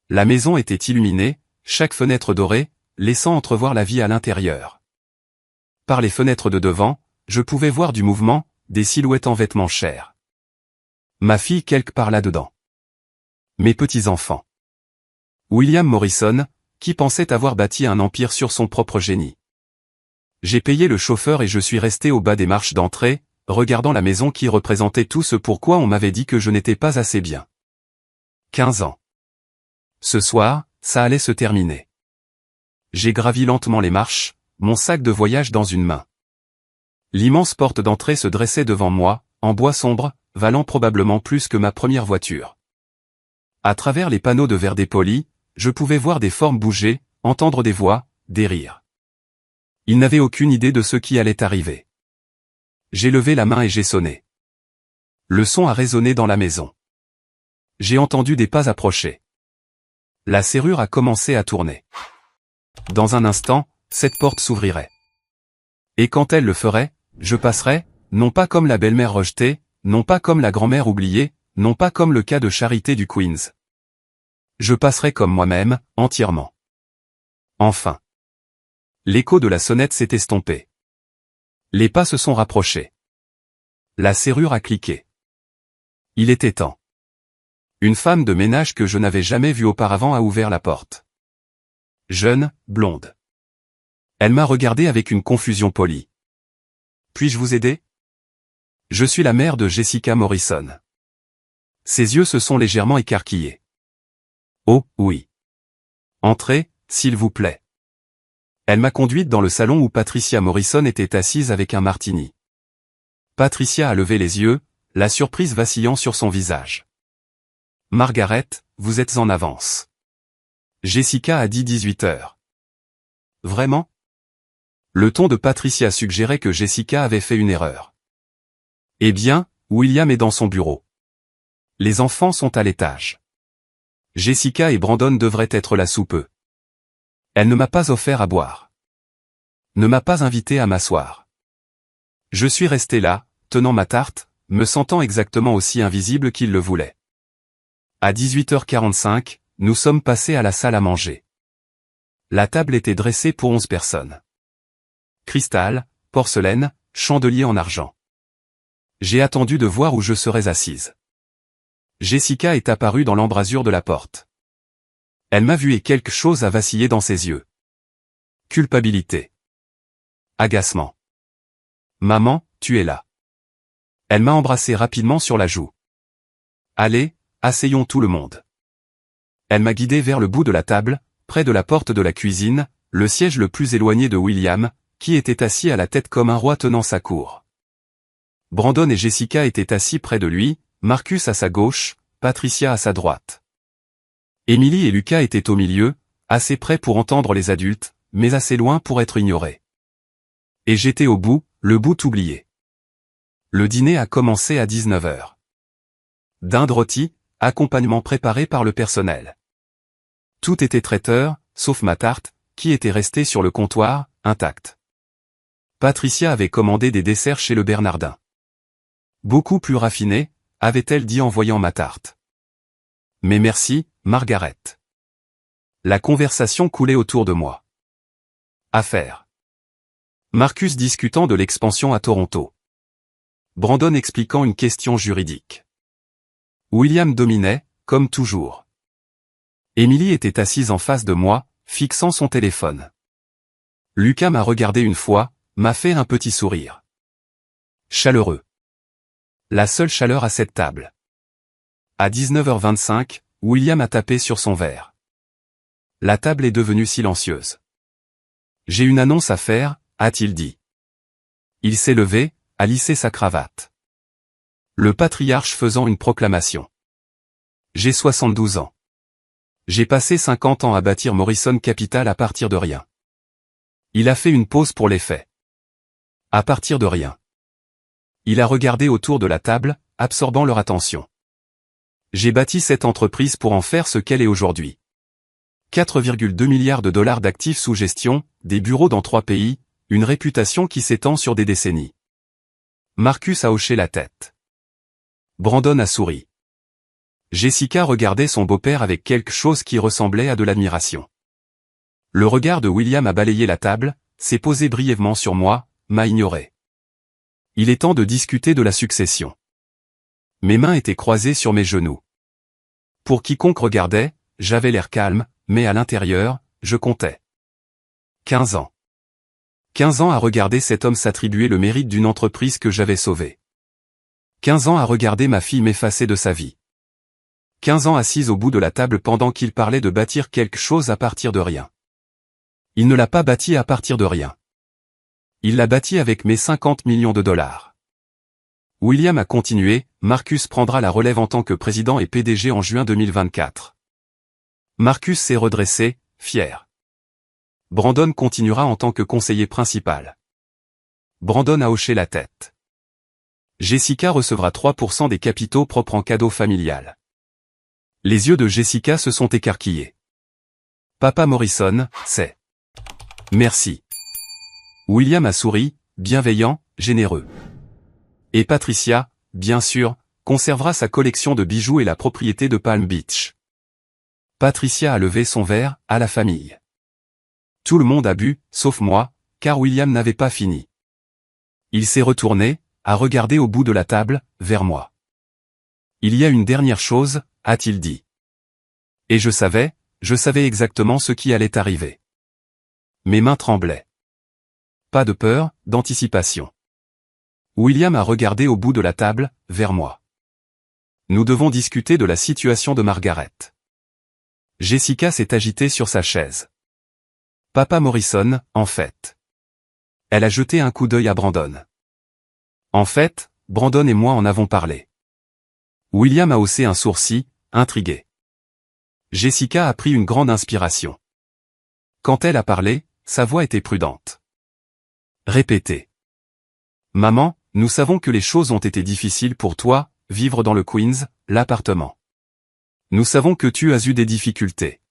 La maison était illuminée, chaque fenêtre dorée, laissant entrevoir la vie à l'intérieur. Par les fenêtres de devant, je pouvais voir du mouvement, des silhouettes en vêtements chers. Ma fille quelque part là-dedans. Mes petits-enfants. William Morrison, qui pensait avoir bâti un empire sur son propre génie. J'ai payé le chauffeur et je suis resté au bas des marches d'entrée, regardant la maison qui représentait tout ce pourquoi on m'avait dit que je n'étais pas assez bien. 15 ans. Ce soir, ça allait se terminer. J'ai gravi lentement les marches, mon sac de voyage dans une main. L'immense porte d'entrée se dressait devant moi, en bois sombre, valant probablement plus que ma première voiture. À travers les panneaux de verre dépoli, je pouvais voir des formes bouger, entendre des voix, des rires. Ils n'avaient aucune idée de ce qui allait arriver. J'ai levé la main et j'ai sonné. Le son a résonné dans la maison. J'ai entendu des pas approcher. La serrure a commencé à tourner. Dans un instant, cette porte s'ouvrirait. Et quand elle le ferait, je passerais, non pas comme la belle-mère rejetée, non pas comme la grand-mère oubliée, non pas comme le cas de Charité du Queens. Je passerais comme moi-même, entièrement. Enfin. L'écho de la sonnette s'est estompé. Les pas se sont rapprochés. La serrure a cliqué. Il était temps. Une femme de ménage que je n'avais jamais vue auparavant a ouvert la porte. Jeune, blonde. Elle m'a regardé avec une confusion polie. Puis-je vous aider? Je suis la mère de Jessica Morrison. Ses yeux se sont légèrement écarquillés. Oh, oui. Entrez, s'il vous plaît. Elle m'a conduite dans le salon où Patricia Morrison était assise avec un martini. Patricia a levé les yeux, la surprise vacillant sur son visage. Margaret, vous êtes en avance. Jessica a dit 18 heures. Vraiment? Le ton de Patricia suggérait que Jessica avait fait une erreur. Eh bien, William est dans son bureau. Les enfants sont à l'étage. Jessica et Brandon devraient être là sous peu. Elle ne m'a pas offert à boire. Ne m'a pas invité à m'asseoir. Je suis resté là, tenant ma tarte, me sentant exactement aussi invisible qu'il le voulait. À 18h45, nous sommes passés à la salle à manger. La table était dressée pour 11 personnes. Cristal, porcelaine, chandelier en argent. J'ai attendu de voir où je serais assise. Jessica est apparue dans l'embrasure de la porte. Elle m'a vu et quelque chose a vacillé dans ses yeux. Culpabilité. Agacement. Maman, tu es là. Elle m'a embrassé rapidement sur la joue. Allez, asseyons tout le monde. Elle m'a guidé vers le bout de la table, près de la porte de la cuisine, le siège le plus éloigné de William, qui était assis à la tête comme un roi tenant sa cour. Brandon et Jessica étaient assis près de lui, Marcus à sa gauche, Patricia à sa droite. Emily et Lucas étaient au milieu, assez près pour entendre les adultes, mais assez loin pour être ignorés. Et j'étais au bout, le bout oublié. Le dîner a commencé à 19h. Dinde rôtie, accompagnement préparé par le personnel. Tout était traiteur, sauf ma tarte, qui était restée sur le comptoir, intacte. Patricia avait commandé des desserts chez le Bernardin. Beaucoup plus raffinés, avait-elle dit en voyant ma tarte. Mais merci, Margaret. La conversation coulait autour de moi. Affaire. Marcus discutant de l'expansion à Toronto. Brandon expliquant une question juridique. William dominait, comme toujours. Emily était assise en face de moi, fixant son téléphone. Lucas m'a regardé une fois, m'a fait un petit sourire. Chaleureux. La seule chaleur à cette table. À 19h25, William a tapé sur son verre. La table est devenue silencieuse. J'ai une annonce à faire, a-t-il dit. Il s'est levé, a lissé sa cravate. Le patriarche faisant une proclamation. J'ai 72 ans. J'ai passé 50 ans à bâtir Morrison Capital à partir de rien. Il a fait une pause pour les faits. À partir de rien. Il a regardé autour de la table, absorbant leur attention. J'ai bâti cette entreprise pour en faire ce qu'elle est aujourd'hui. 4,2 milliards de dollars d'actifs sous gestion, des bureaux dans 3 pays, une réputation qui s'étend sur des décennies. Marcus a hoché la tête. Brandon a souri. Jessica regardait son beau-père avec quelque chose qui ressemblait à de l'admiration. Le regard de William a balayé la table, s'est posé brièvement sur moi, m'a ignoré. Il est temps de discuter de la succession. Mes mains étaient croisées sur mes genoux. Pour quiconque regardait, j'avais l'air calme, mais à l'intérieur, je comptais. 15 ans. 15 ans à regarder cet homme s'attribuer le mérite d'une entreprise que j'avais sauvée. 15 ans à regarder ma fille m'effacer de sa vie. 15 ans assise au bout de la table pendant qu'il parlait de bâtir quelque chose à partir de rien. Il ne l'a pas bâti à partir de rien. Il l'a bâti avec mes 50 millions de dollars. William a continué, Marcus prendra la relève en tant que président et PDG en juin 2024. Marcus s'est redressé, fier. Brandon continuera en tant que conseiller principal. Brandon a hoché la tête. Jessica recevra 3% des capitaux propres en cadeau familial. Les yeux de Jessica se sont écarquillés. Papa Morrison, c'est. Merci. William a souri, bienveillant, généreux. Et Patricia, bien sûr, conservera sa collection de bijoux et la propriété de Palm Beach. Patricia a levé son verre, à la famille. Tout le monde a bu, sauf moi, car William n'avait pas fini. Il s'est retourné, a regardé au bout de la table, vers moi. Il y a une dernière chose, a-t-il dit. Et je savais exactement ce qui allait arriver. Mes mains tremblaient. Pas de peur, d'anticipation. William a regardé au bout de la table, vers moi. Nous devons discuter de la situation de Margaret. Jessica s'est agitée sur sa chaise. Papa Morrison, en fait. Elle a jeté un coup d'œil à Brandon. En fait, Brandon et moi en avons parlé. William a haussé un sourcil, intrigué. Jessica a pris une grande inspiration. Quand elle a parlé, sa voix était prudente. Répétez. Maman, nous savons que les choses ont été difficiles pour toi, vivre dans le Queens, l'appartement. Nous savons que tu as eu des difficultés.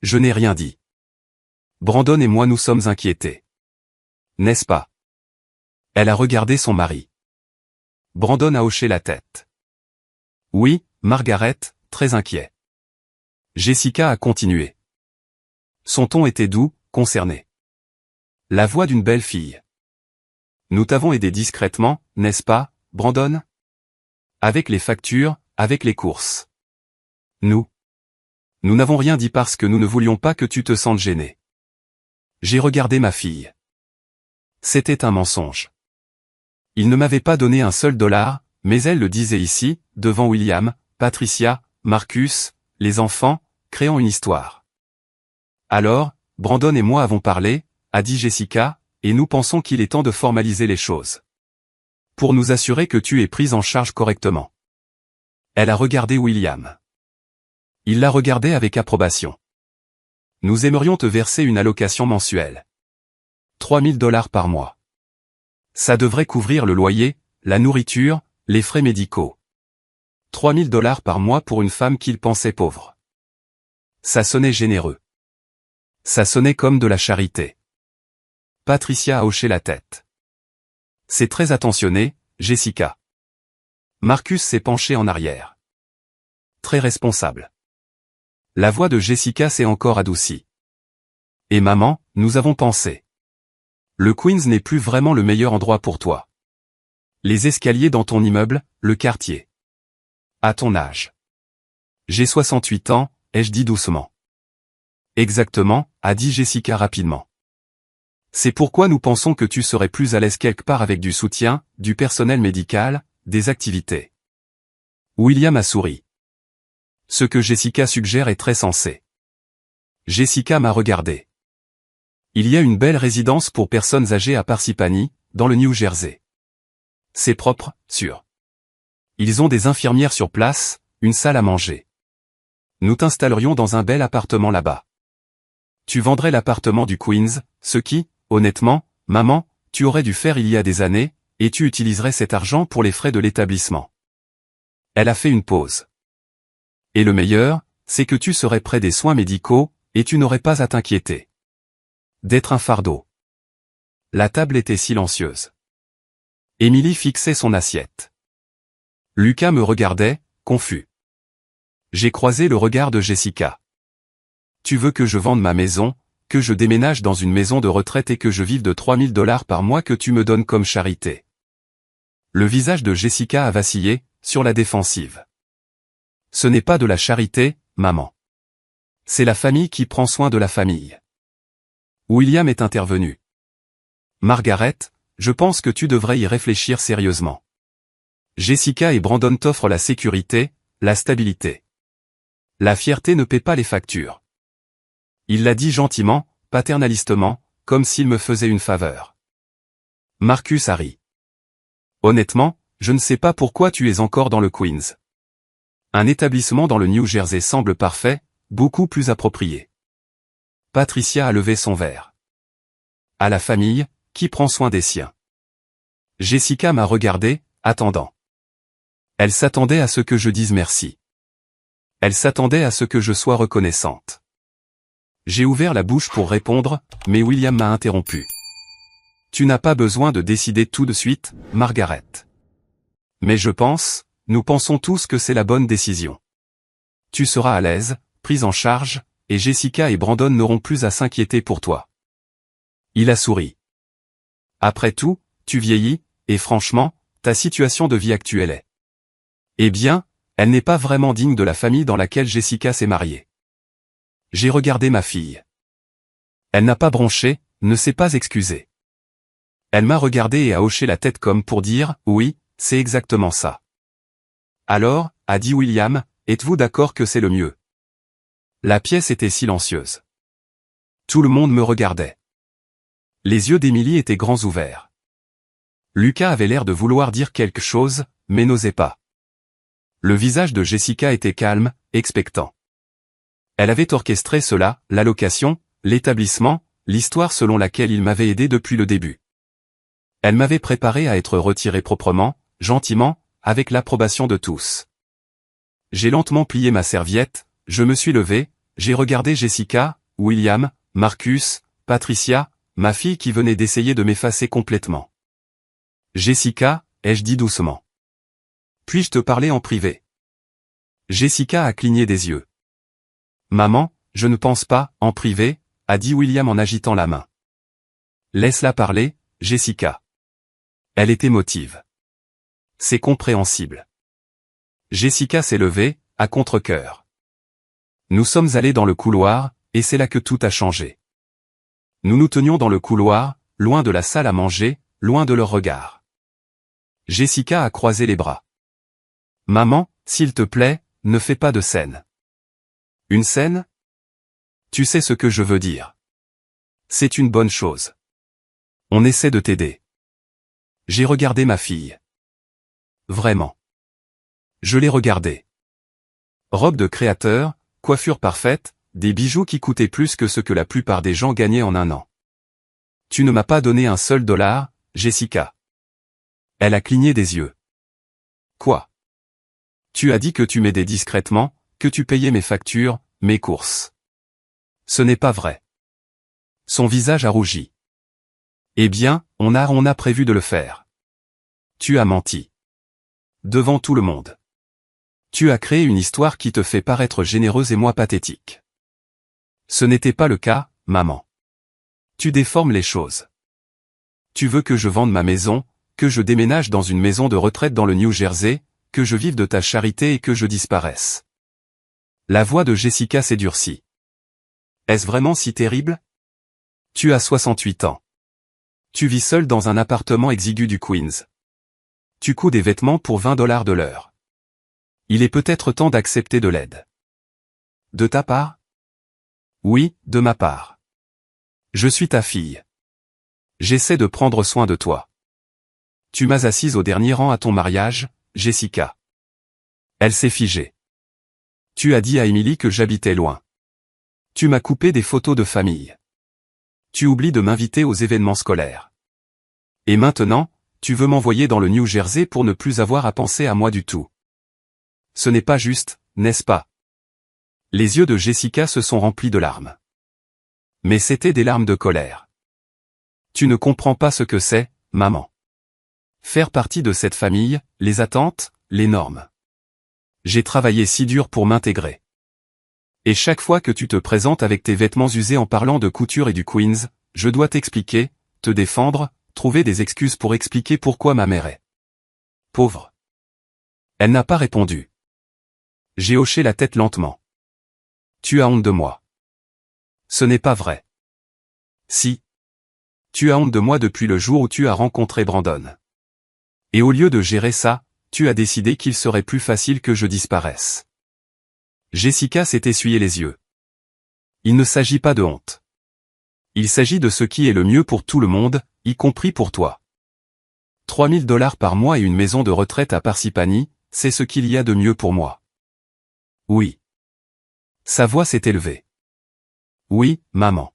Je n'ai rien dit. Brandon et moi nous sommes inquiétés. N'est-ce pas? Elle a regardé son mari. Brandon a hoché la tête. Oui, Margaret, très inquiet. Jessica a continué. Son ton était doux, concerné. La voix d'une belle fille. Nous t'avons aidé discrètement, n'est-ce pas, Brandon? Avec les factures, avec les courses. Nous n'avons rien dit parce que nous ne voulions pas que tu te sentes gêné. J'ai regardé ma fille. C'était un mensonge. Il ne m'avait pas donné un seul dollar, mais elle le disait ici, devant William, Patricia, Marcus, les enfants, créant une histoire. Alors, Brandon et moi avons parlé, a dit Jessica, et nous pensons qu'il est temps de formaliser les choses. Pour nous assurer que tu es prise en charge correctement. Elle a regardé William. Il l'a regardé avec approbation. Nous aimerions te verser une allocation mensuelle. 3000 $ par mois. Ça devrait couvrir le loyer, la nourriture, les frais médicaux. 3000 $ par mois pour une femme qu'il pensait pauvre. Ça sonnait généreux. Ça sonnait comme de la charité. Patricia a hoché la tête. C'est très attentionné, Jessica. Marcus s'est penché en arrière. Très responsable. La voix de Jessica s'est encore adoucie. Et maman, nous avons pensé. Le Queens n'est plus vraiment le meilleur endroit pour toi. Les escaliers dans ton immeuble, le quartier. À ton âge. J'ai 68 ans, ai-je dit doucement. Exactement, a dit Jessica rapidement. C'est pourquoi nous pensons que tu serais plus à l'aise quelque part avec du soutien, du personnel médical, des activités. William a souri. Ce que Jessica suggère est très sensé. Jessica m'a regardé. Il y a une belle résidence pour personnes âgées à Parsippany, dans le New Jersey. C'est propre, sûr. Ils ont des infirmières sur place, une salle à manger. Nous t'installerions dans un bel appartement là-bas. Tu vendrais l'appartement du Queens, ce qui, honnêtement, maman, tu aurais dû faire il y a des années, et tu utiliserais cet argent pour les frais de l'établissement. Elle a fait une pause. Et le meilleur, c'est que tu serais près des soins médicaux, et tu n'aurais pas à t'inquiéter d'être un fardeau. La table était silencieuse. Émilie fixait son assiette. Lucas me regardait, confus. J'ai croisé le regard de Jessica. Tu veux que je vende ma maison, que je déménage dans une maison de retraite et que je vive de 3000 $ par mois que tu me donnes comme charité. Le visage de Jessica a vacillé, sur la défensive. Ce n'est pas de la charité, maman. C'est la famille qui prend soin de la famille. William est intervenu. Margaret, je pense que tu devrais y réfléchir sérieusement. Jessica et Brandon t'offrent la sécurité, la stabilité. La fierté ne paie pas les factures. Il l'a dit gentiment, paternalistement, comme s'il me faisait une faveur. Marcus a ri. Honnêtement, je ne sais pas pourquoi tu es encore dans le Queens. Un établissement dans le New Jersey semble parfait, beaucoup plus approprié. Patricia a levé son verre. À la famille, qui prend soin des siens. Jessica m'a regardé, attendant. Elle s'attendait à ce que je dise merci. Elle s'attendait à ce que je sois reconnaissante. J'ai ouvert la bouche pour répondre, mais William m'a interrompu. Tu n'as pas besoin de décider tout de suite, Margaret. Mais nous pensons tous que c'est la bonne décision. Tu seras à l'aise, prise en charge, et Jessica et Brandon n'auront plus à s'inquiéter pour toi. Il a souri. Après tout, tu vieillis, et franchement, ta situation de vie actuelle est. Eh bien, elle n'est pas vraiment digne de la famille dans laquelle Jessica s'est mariée. J'ai regardé ma fille. Elle n'a pas bronché, ne s'est pas excusée. Elle m'a regardé et a hoché la tête comme pour dire, oui, c'est exactement ça. Alors, a dit William, êtes-vous d'accord que c'est le mieux? La pièce était silencieuse. Tout le monde me regardait. Les yeux d'Émilie étaient grands ouverts. Lucas avait l'air de vouloir dire quelque chose, mais n'osait pas. Le visage de Jessica était calme, expectant. Elle avait orchestré cela, l'allocation, l'établissement, l'histoire selon laquelle il m'avait aidé depuis le début. Elle m'avait préparé à être retiré proprement, gentiment, avec l'approbation de tous. J'ai lentement plié ma serviette, je me suis levé, j'ai regardé Jessica, William, Marcus, Patricia, ma fille qui venait d'essayer de m'effacer complètement. Jessica, ai-je dit doucement. Puis-je te parler en privé? Jessica a cligné des yeux. Maman, je ne pense pas, en privé, a dit William en agitant la main. Laisse-la parler, Jessica. Elle est émotive. C'est compréhensible. Jessica s'est levée, à contre-cœur. Nous sommes allés dans le couloir, et c'est là que tout a changé. Nous nous tenions dans le couloir, loin de la salle à manger, loin de leur regard. Jessica a croisé les bras. Maman, s'il te plaît, ne fais pas de scène. Une scène? Tu sais ce que je veux dire. C'est une bonne chose. On essaie de t'aider. J'ai regardé ma fille. Vraiment. Je l'ai regardée. Robe de créateur, coiffure parfaite, des bijoux qui coûtaient plus que ce que la plupart des gens gagnaient en un an. Tu ne m'as pas donné un seul dollar, Jessica. Elle a cligné des yeux. Quoi? Tu as dit que tu m'aidais discrètement, que tu payais mes factures, mes courses. Ce n'est pas vrai. Son visage a rougi. Eh bien, on a prévu de le faire. Tu as menti. Devant tout le monde. Tu as créé une histoire qui te fait paraître généreuse et moi pathétique. Ce n'était pas le cas, maman. Tu déformes les choses. Tu veux que je vende ma maison, que je déménage dans une maison de retraite dans le New Jersey, que je vive de ta charité et que je disparaisse. La voix de Jessica s'est durcie. Est-ce vraiment si terrible? Tu as 68 ans. Tu vis seul dans un appartement exigu du Queens. Tu couds des vêtements pour $20 de l'heure. Il est peut-être temps d'accepter de l'aide. De ta part? Oui, de ma part. Je suis ta fille. J'essaie de prendre soin de toi. Tu m'as assise au dernier rang à ton mariage, Jessica. Elle s'est figée. Tu as dit à Emily que j'habitais loin. Tu m'as coupé des photos de famille. Tu oublies de m'inviter aux événements scolaires. Et maintenant, tu veux m'envoyer dans le New Jersey pour ne plus avoir à penser à moi du tout. Ce n'est pas juste, n'est-ce pas? Les yeux de Jessica se sont remplis de larmes. Mais c'étaient des larmes de colère. Tu ne comprends pas ce que c'est, maman. Faire partie de cette famille, les attentes, les normes. J'ai travaillé si dur pour m'intégrer. Et chaque fois que tu te présentes avec tes vêtements usés en parlant de couture et du Queens, je dois t'expliquer, te défendre, trouver des excuses pour expliquer pourquoi ma mère est pauvre. Elle n'a pas répondu. J'ai hoché la tête lentement. Tu as honte de moi. Ce n'est pas vrai. Si. Tu as honte de moi depuis le jour où tu as rencontré Brandon. Et au lieu de gérer ça, tu as décidé qu'il serait plus facile que je disparaisse. Jessica s'est essuyé les yeux. Il ne s'agit pas de honte. Il s'agit de ce qui est le mieux pour tout le monde, y compris pour toi. $3000 par mois et une maison de retraite à Parsippany, c'est ce qu'il y a de mieux pour moi. Oui. Sa voix s'est élevée. Oui, maman.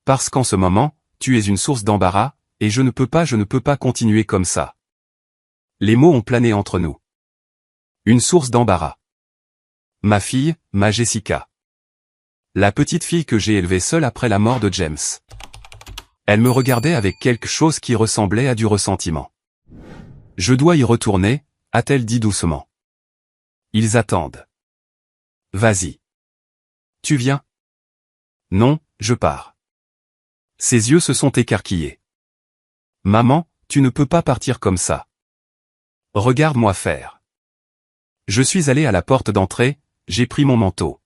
Parce qu'en ce moment, tu es une source d'embarras, et je ne peux pas continuer comme ça. Les mots ont plané entre nous. Une source d'embarras. Ma fille, ma Jessica. La petite fille que j'ai élevée seule après la mort de James. Elle me regardait avec quelque chose qui ressemblait à du ressentiment. Je dois y retourner, a-t-elle dit doucement. Ils attendent. Vas-y. Tu viens? Non, je pars. Ses yeux se sont écarquillés. Maman, tu ne peux pas partir comme ça. Regarde-moi faire. Je suis allé à la porte d'entrée, j'ai pris mon manteau.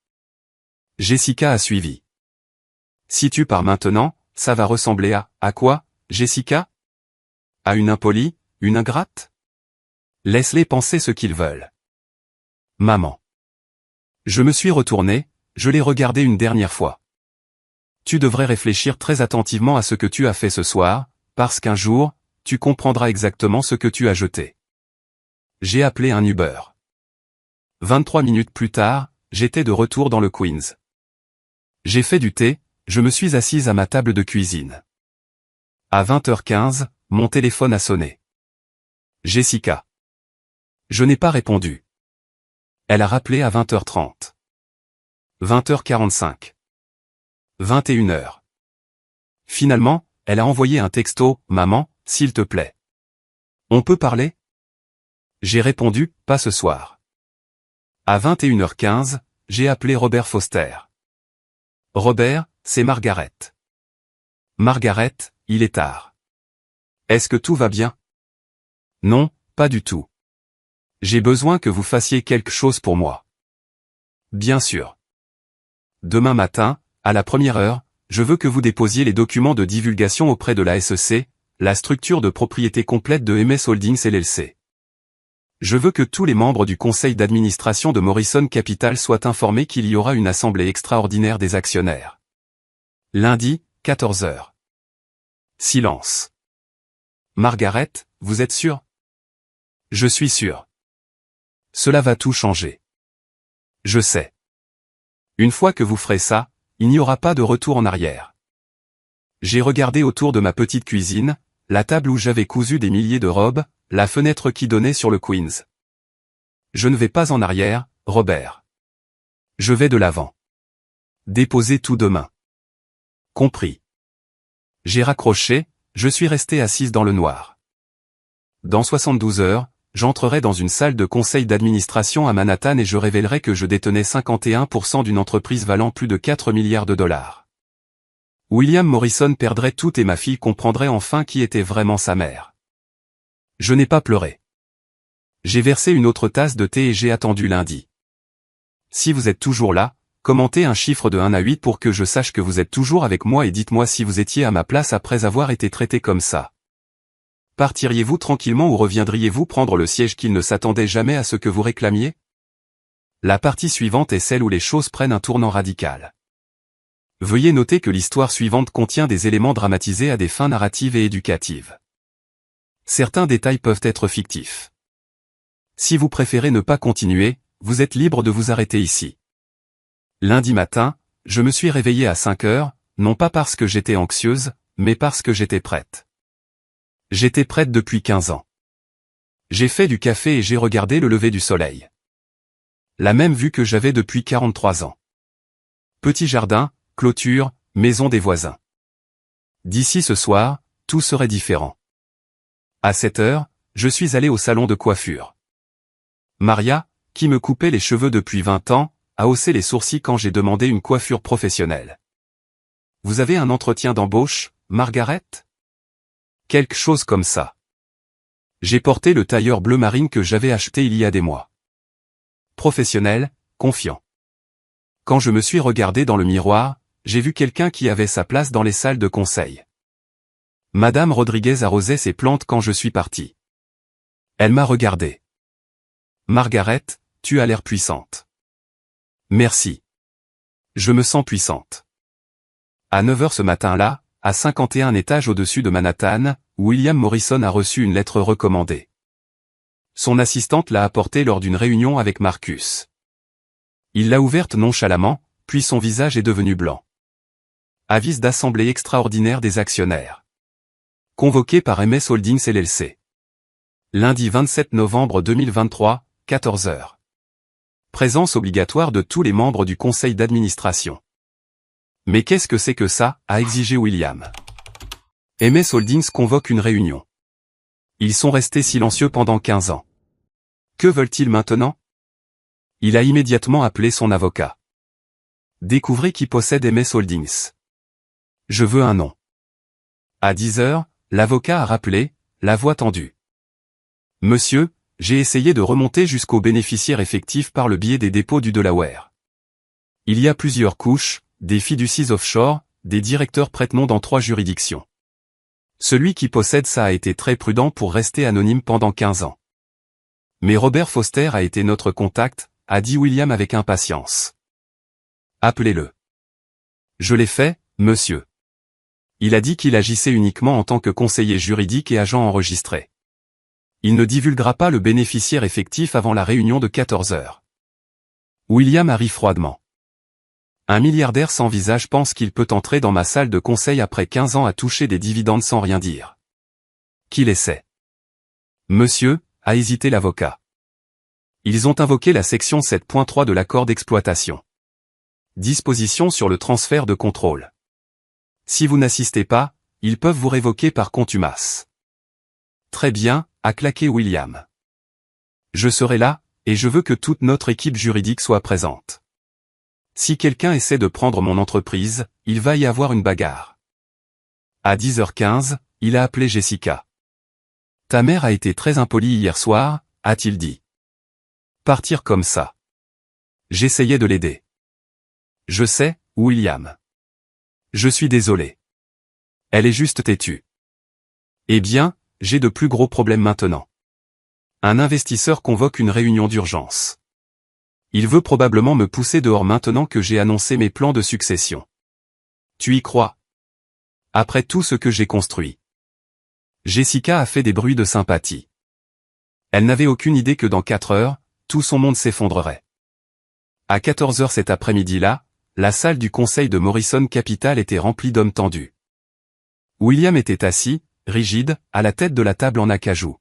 Jessica a suivi. Si tu pars maintenant, ça va ressembler à quoi, Jessica? À une impolie, une ingrate? Laisse-les penser ce qu'ils veulent. Maman. Je me suis retourné, je l'ai regardé une dernière fois. Tu devrais réfléchir très attentivement à ce que tu as fait ce soir, parce qu'un jour, tu comprendras exactement ce que tu as jeté. J'ai appelé un Uber. 23 minutes plus tard, j'étais de retour dans le Queens. J'ai fait du thé, je me suis assise à ma table de cuisine. À 20h15, mon téléphone a sonné. Jessica. Je n'ai pas répondu. Elle a rappelé à 20h30. 20h45. 21h. Finalement, elle a envoyé un texto, « Maman, s'il te plaît. On peut parler ?» J'ai répondu, « Pas ce soir. » À 21h15, j'ai appelé Robert Foster. Robert, c'est Margaret. Margaret, il est tard. Est-ce que tout va bien? Non, pas du tout. J'ai besoin que vous fassiez quelque chose pour moi. Bien sûr. Demain matin, à la première heure, je veux que vous déposiez les documents de divulgation auprès de la SEC, la structure de propriété complète de MS Holdings LLC. Je veux que tous les membres du conseil d'administration de Morrison Capital soient informés qu'il y aura une assemblée extraordinaire des actionnaires. Lundi, 14h. Silence. Margaret, vous êtes sûre? Je suis sûr. Cela va tout changer. Je sais. Une fois que vous ferez ça, il n'y aura pas de retour en arrière. J'ai regardé autour de ma petite cuisine, la table où j'avais cousu des milliers de robes, la fenêtre qui donnait sur le Queens. Je ne vais pas en arrière, Robert. Je vais de l'avant. Déposer tout demain. Compris. J'ai raccroché, je suis resté assise dans le noir. Dans 72 heures, j'entrerai dans une salle de conseil d'administration à Manhattan et je révélerai que je détenais 51% d'une entreprise valant plus de 4 milliards de dollars. William Morrison perdrait tout et ma fille comprendrait enfin qui était vraiment sa mère. Je n'ai pas pleuré. J'ai versé une autre tasse de thé et j'ai attendu lundi. Si vous êtes toujours là, commentez un chiffre de 1 à 8 pour que je sache que vous êtes toujours avec moi et dites-moi si vous étiez à ma place après avoir été traité comme ça. Partiriez-vous tranquillement ou reviendriez-vous prendre le siège qu'il ne s'attendait jamais à ce que vous réclamiez? La partie suivante est celle où les choses prennent un tournant radical. Veuillez noter que l'histoire suivante contient des éléments dramatisés à des fins narratives et éducatives. Certains détails peuvent être fictifs. Si vous préférez ne pas continuer, vous êtes libre de vous arrêter ici. Lundi matin, je me suis réveillée à 5 heures, non pas parce que j'étais anxieuse, mais parce que j'étais prête. J'étais prête depuis 15 ans. J'ai fait du café et j'ai regardé le lever du soleil. La même vue que j'avais depuis 43 ans. Petit jardin, clôture, maison des voisins. D'ici ce soir, tout serait différent. À 7 heures, je suis allé au salon de coiffure. Maria, qui me coupait les cheveux depuis 20 ans, a haussé les sourcils quand j'ai demandé une coiffure professionnelle. Vous avez un entretien d'embauche, Margaret? Quelque chose comme ça. J'ai porté le tailleur bleu marine que j'avais acheté il y a des mois. Professionnel, confiant. Quand je me suis regardé dans le miroir, j'ai vu quelqu'un qui avait sa place dans les salles de conseil. Madame Rodriguez arrosait ses plantes quand je suis parti. Elle m'a regardé. Margaret, tu as l'air puissante. Merci. Je me sens puissante. À 9 heures ce matin-là, à 51 étages au-dessus de Manhattan, William Morrison a reçu une lettre recommandée. Son assistante l'a apportée lors d'une réunion avec Marcus. Il l'a ouverte nonchalamment, puis son visage est devenu blanc. Avis d'assemblée extraordinaire des actionnaires. Convoqué par MS Holdings LLC. Lundi 27 novembre 2023, 14 heures. Présence obligatoire de tous les membres du conseil d'administration. Mais qu'est-ce que c'est que ça, a exigé William. MS Holdings convoque une réunion. Ils sont restés silencieux pendant 15 ans. Que veulent-ils maintenant? Il a immédiatement appelé son avocat. Découvrez qui possède MS Holdings. Je veux un nom. À 10 heures, l'avocat a rappelé, la voix tendue. Monsieur, j'ai essayé de remonter jusqu'aux bénéficiaires effectifs par le biais des dépôts du Delaware. Il y a plusieurs couches, des fiducies offshore, des directeurs prête-noms dans 3 juridictions. Celui qui possède ça a été très prudent pour rester anonyme pendant 15 ans. Mais Robert Foster a été notre contact, a dit William avec impatience. Appelez-le. Je l'ai fait, monsieur. Il a dit qu'il agissait uniquement en tant que conseiller juridique et agent enregistré. Il ne divulguera pas le bénéficiaire effectif avant la réunion de 14 heures. William a ri froidement. Un milliardaire sans visage pense qu'il peut entrer dans ma salle de conseil après 15 ans à toucher des dividendes sans rien dire. Qu'il essaie. Monsieur, a hésité l'avocat. Ils ont invoqué la section 7.3 de l'accord d'exploitation. Disposition sur le transfert de contrôle. Si vous n'assistez pas, ils peuvent vous révoquer par contumace. Très bien, a claqué William. Je serai là, et je veux que toute notre équipe juridique soit présente. Si quelqu'un essaie de prendre mon entreprise, il va y avoir une bagarre. À 10h15, il a appelé Jessica. Ta mère a été très impolie hier soir, a-t-il dit. Partir comme ça. J'essayais de l'aider. Je sais, William. Je suis désolé. Elle est juste têtue. Eh bien, j'ai de plus gros problèmes maintenant. Un investisseur convoque une réunion d'urgence. Il veut probablement me pousser dehors maintenant que j'ai annoncé mes plans de succession. Tu y crois? Après tout ce que j'ai construit. Jessica a fait des bruits de sympathie. Elle n'avait aucune idée que dans 4 heures, tout son monde s'effondrerait. À 14 heures cet après-midi-là, la salle du conseil de Morrison Capital était remplie d'hommes tendus. William était assis, rigide, à la tête de la table en acajou.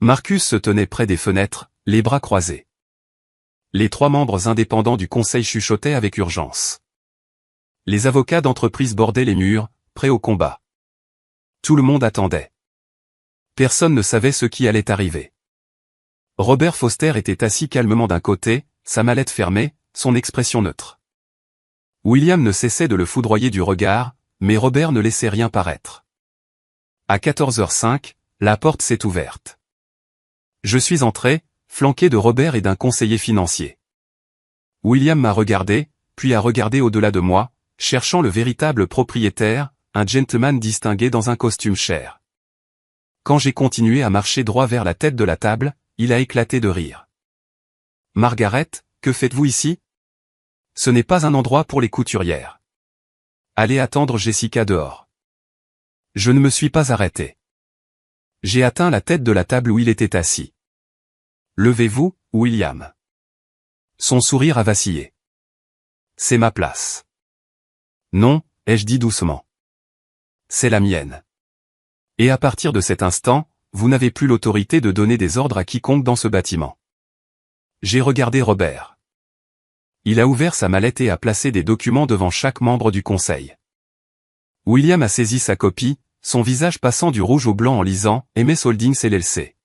Marcus se tenait près des fenêtres, les bras croisés. Les 3 membres indépendants du conseil chuchotaient avec urgence. Les avocats d'entreprise bordaient les murs, prêts au combat. Tout le monde attendait. Personne ne savait ce qui allait arriver. Robert Foster était assis calmement d'un côté, sa mallette fermée, son expression neutre. William ne cessait de le foudroyer du regard, mais Robert ne laissait rien paraître. À 14h05, la porte s'est ouverte. Je suis entré, flanqué de Robert et d'un conseiller financier. William m'a regardé, puis a regardé au-delà de moi, cherchant le véritable propriétaire, un gentleman distingué dans un costume cher. Quand j'ai continué à marcher droit vers la tête de la table, il a éclaté de rire. Margaret, que faites-vous ici? Ce n'est pas un endroit pour les couturières. Allez attendre Jessica dehors. Je ne me suis pas arrêté. J'ai atteint la tête de la table où il était assis. Levez-vous, William. Son sourire a vacillé. C'est ma place. Non, ai-je dit doucement. C'est la mienne. Et à partir de cet instant, vous n'avez plus l'autorité de donner des ordres à quiconque dans ce bâtiment. J'ai regardé Robert. Il a ouvert sa mallette et a placé des documents devant chaque membre du conseil. William a saisi sa copie, son visage passant du rouge au blanc en lisant « MS Holdings LLC ».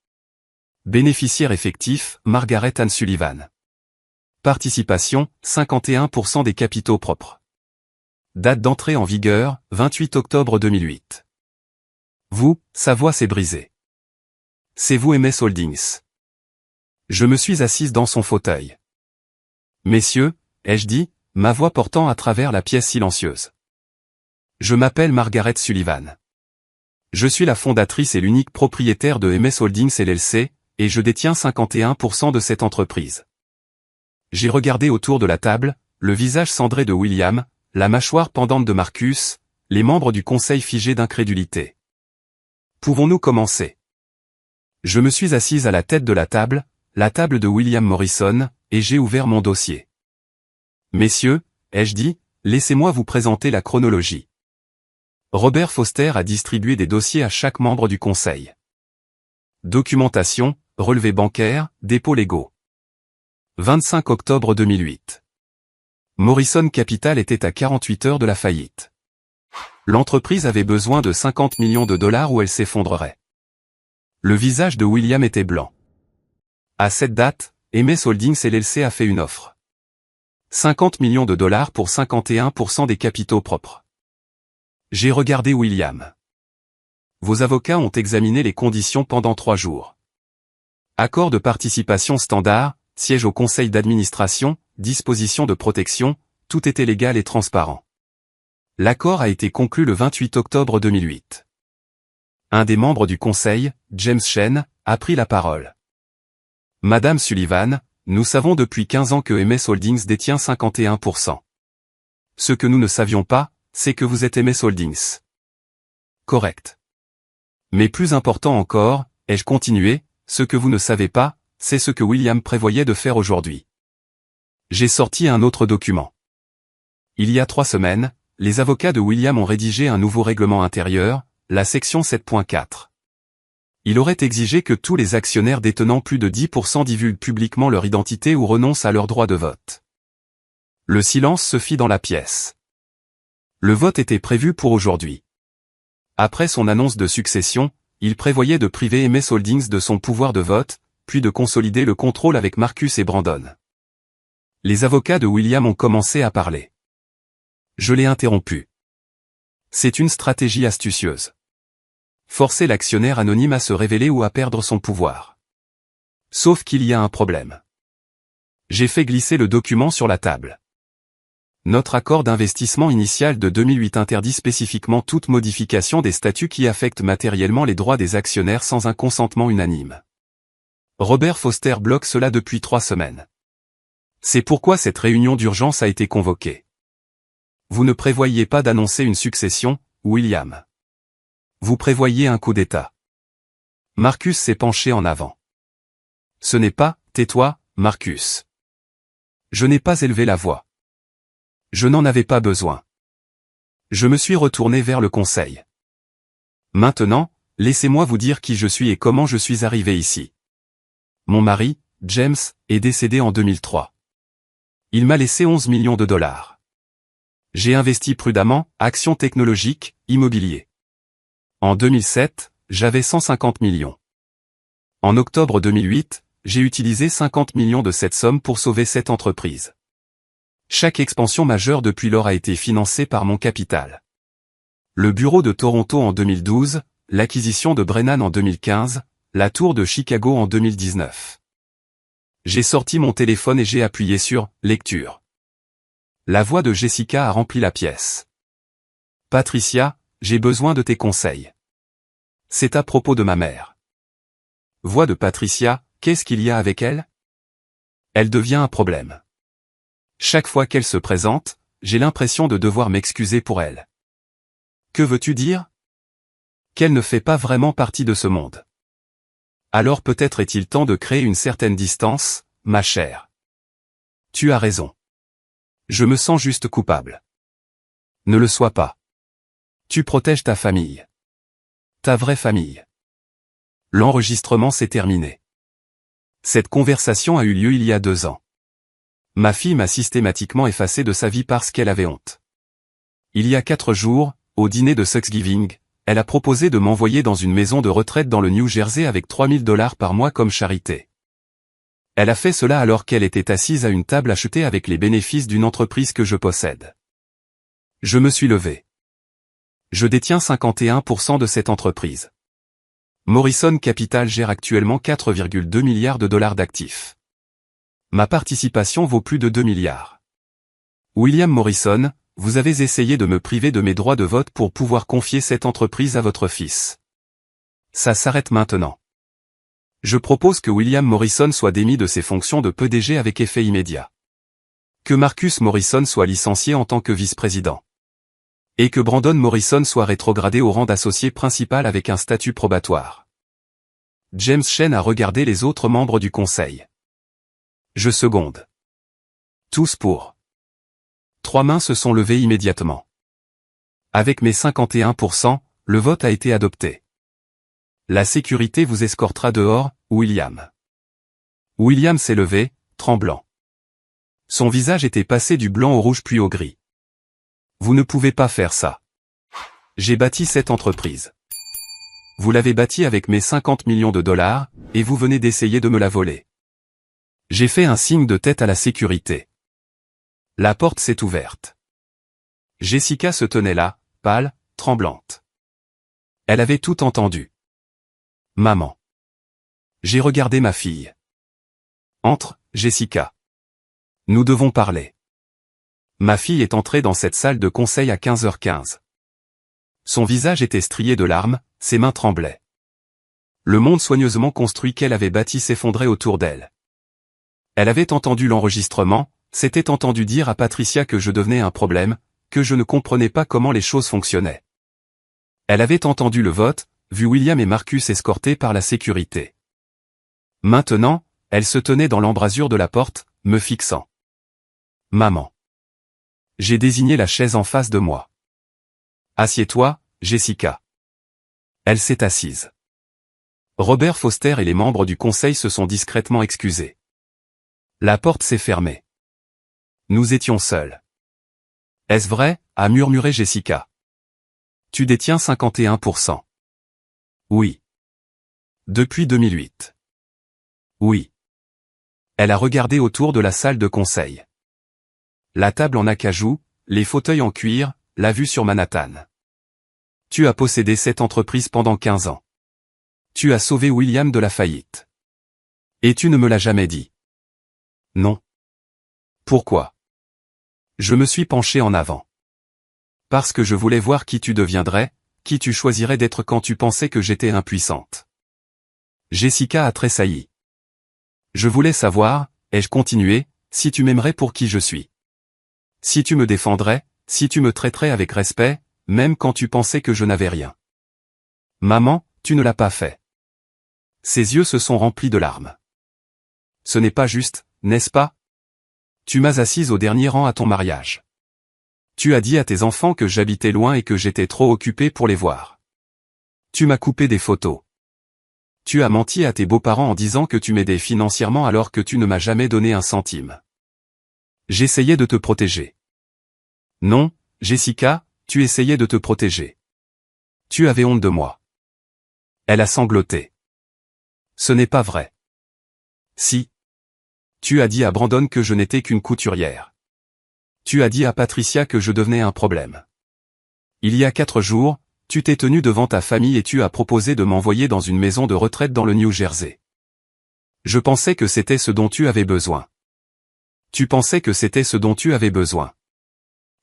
Bénéficiaire effectif, Margaret Ann Sullivan. Participation, 51% des capitaux propres. Date d'entrée en vigueur, 28 octobre 2008. Vous, sa voix s'est brisée. C'est vous MS Holdings. Je me suis assise dans son fauteuil. Messieurs, ai-je dit, ma voix portant à travers la pièce silencieuse. Je m'appelle Margaret Sullivan. Je suis la fondatrice et l'unique propriétaire de MS Holdings LLC, et je détiens 51% de cette entreprise. J'ai regardé autour de la table, le visage cendré de William, la mâchoire pendante de Marcus, les membres du conseil figés d'incrédulité. Pouvons-nous commencer? Je me suis assise à la tête de la table de William Morrison, et j'ai ouvert mon dossier. Messieurs, ai-je dit, laissez-moi vous présenter la chronologie. Robert Foster a distribué des dossiers à chaque membre du conseil. Documentation, relevés bancaires, dépôts légaux. 25 octobre 2008. Morrison Capital était à 48 heures de la faillite. L'entreprise avait besoin de 50 millions de dollars ou elle s'effondrerait. Le visage de William était blanc. À cette date, MS Holdings LLC a fait une offre. 50 millions de dollars pour 51% des capitaux propres. J'ai regardé William. Vos avocats ont examiné les conditions pendant 3 jours. Accord de participation standard, siège au conseil d'administration, dispositions de protection, tout était légal et transparent. L'accord a été conclu le 28 octobre 2008. Un des membres du conseil, James Chen, a pris la parole. Madame Sullivan, nous savons depuis 15 ans que MS Holdings détient 51%. Ce que nous ne savions pas, c'est que vous êtes MS Holdings. Correct. Mais plus important encore, ai-je continué, ce que vous ne savez pas, c'est ce que William prévoyait de faire aujourd'hui. J'ai sorti un autre document. Il y a 3 semaines, les avocats de William ont rédigé un nouveau règlement intérieur, la section 7.4. Il aurait exigé que tous les actionnaires détenant plus de 10% divulguent publiquement leur identité ou renoncent à leur droit de vote. Le silence se fit dans la pièce. Le vote était prévu pour aujourd'hui. Après son annonce de succession, il prévoyait de priver MS Holdings de son pouvoir de vote, puis de consolider le contrôle avec Marcus et Brandon. Les avocats de William ont commencé à parler. Je l'ai interrompu. C'est une stratégie astucieuse. Forcer l'actionnaire anonyme à se révéler ou à perdre son pouvoir. Sauf qu'il y a un problème. J'ai fait glisser le document sur la table. Notre accord d'investissement initial de 2008 interdit spécifiquement toute modification des statuts qui affectent matériellement les droits des actionnaires sans un consentement unanime. Robert Foster bloque cela depuis 3 semaines. C'est pourquoi cette réunion d'urgence a été convoquée. Vous ne prévoyez pas d'annoncer une succession, William. Vous prévoyez un coup d'État. Marcus s'est penché en avant. Ce n'est pas, tais-toi, Marcus. Je n'ai pas élevé la voix. Je n'en avais pas besoin. Je me suis retourné vers le conseil. Maintenant, laissez-moi vous dire qui je suis et comment je suis arrivé ici. Mon mari, James, est décédé en 2003. Il m'a laissé 11 millions de dollars. J'ai investi prudemment, actions technologiques, immobilier. En 2007, j'avais 150 millions. En octobre 2008, j'ai utilisé 50 millions de cette somme pour sauver cette entreprise. Chaque expansion majeure depuis lors a été financée par mon capital. Le bureau de Toronto en 2012, l'acquisition de Brennan en 2015, la tour de Chicago en 2019. J'ai sorti mon téléphone et j'ai appuyé sur « Lecture ». La voix de Jessica a rempli la pièce. Patricia, j'ai besoin de tes conseils. C'est à propos de ma mère. Voix de Patricia, qu'est-ce qu'il y a avec elle? Elle devient un problème. Chaque fois qu'elle se présente, j'ai l'impression de devoir m'excuser pour elle. Que veux-tu dire? Qu'elle ne fait pas vraiment partie de ce monde. Alors peut-être est-il temps de créer une certaine distance, ma chère. Tu as raison. Je me sens juste coupable. Ne le sois pas. Tu protèges ta famille. Ta vraie famille. L'enregistrement s'est terminé. Cette conversation a eu lieu il y a 2 ans. Ma fille m'a systématiquement effacé de sa vie parce qu'elle avait honte. Il y a 4 jours, au dîner de Thanksgiving, elle a proposé de m'envoyer dans une maison de retraite dans le New Jersey avec 3000 dollars par mois comme charité. Elle a fait cela alors qu'elle était assise à une table achetée avec les bénéfices d'une entreprise que je possède. Je me suis levé. Je détiens 51% de cette entreprise. Morrison Capital gère actuellement 4,2 milliards de dollars d'actifs. Ma participation vaut plus de 2 milliards. William Morrison, vous avez essayé de me priver de mes droits de vote pour pouvoir confier cette entreprise à votre fils. Ça s'arrête maintenant. Je propose que William Morrison soit démis de ses fonctions de PDG avec effet immédiat. Que Marcus Morrison soit licencié en tant que vice-président. Et que Brandon Morrison soit rétrogradé au rang d'associé principal avec un statut probatoire. James Chen a regardé les autres membres du conseil. Je seconde. Tous pour. 3 mains se sont levées immédiatement. Avec mes 51%, le vote a été adopté. La sécurité vous escortera dehors, William. William s'est levé, tremblant. Son visage était passé du blanc au rouge puis au gris. Vous ne pouvez pas faire ça. J'ai bâti cette entreprise. Vous l'avez bâtie avec mes 50 millions de dollars, et vous venez d'essayer de me la voler. J'ai fait un signe de tête à la sécurité. La porte s'est ouverte. Jessica se tenait là, pâle, tremblante. Elle avait tout entendu. Maman. J'ai regardé ma fille. Entre, Jessica. Nous devons parler. Ma fille est entrée dans cette salle de conseil à 15h15. Son visage était strié de larmes, ses mains tremblaient. Le monde soigneusement construit qu'elle avait bâti s'effondrait autour d'elle. Elle avait entendu l'enregistrement, s'était entendu dire à Patricia que je devenais un problème, que je ne comprenais pas comment les choses fonctionnaient. Elle avait entendu le vote, vu William et Marcus escortés par la sécurité. Maintenant, elle se tenait dans l'embrasure de la porte, me fixant. Maman. J'ai désigné la chaise en face de moi. Assieds-toi, Jessica. Elle s'est assise. Robert Foster et les membres du conseil se sont discrètement excusés. La porte s'est fermée. Nous étions seuls. Est-ce vrai, a murmuré Jessica. Tu détiens 51%. Oui. Depuis 2008. Oui. Elle a regardé autour de la salle de conseil. La table en acajou, les fauteuils en cuir, la vue sur Manhattan. Tu as possédé cette entreprise pendant 15 ans. Tu as sauvé William de la faillite. Et tu ne me l'as jamais dit. Non. Pourquoi? Je me suis penché en avant. Parce que je voulais voir qui tu deviendrais, qui tu choisirais d'être quand tu pensais que j'étais impuissante. Jessica a tressailli. Je voulais savoir, ai-je continué, si tu m'aimerais pour qui je suis. Si tu me défendrais, si tu me traiterais avec respect, même quand tu pensais que je n'avais rien. Maman, tu ne l'as pas fait. Ses yeux se sont remplis de larmes. Ce n'est pas juste, n'est-ce pas? Tu m'as assise au dernier rang à ton mariage. Tu as dit à tes enfants que j'habitais loin et que j'étais trop occupé pour les voir. Tu m'as coupé des photos. Tu as menti à tes beaux-parents en disant que tu m'aidais financièrement alors que tu ne m'as jamais donné un centime. J'essayais de te protéger. Non, Jessica, tu essayais de te protéger. Tu avais honte de moi. Elle a sangloté. Ce n'est pas vrai. Si. Tu as dit à Brandon que je n'étais qu'une couturière. Tu as dit à Patricia que je devenais un problème. Il y a 4 jours, tu t'es tenu devant ta famille et tu as proposé de m'envoyer dans une maison de retraite dans le New Jersey. Je pensais que c'était ce dont tu avais besoin. Tu pensais que c'était ce dont tu avais besoin.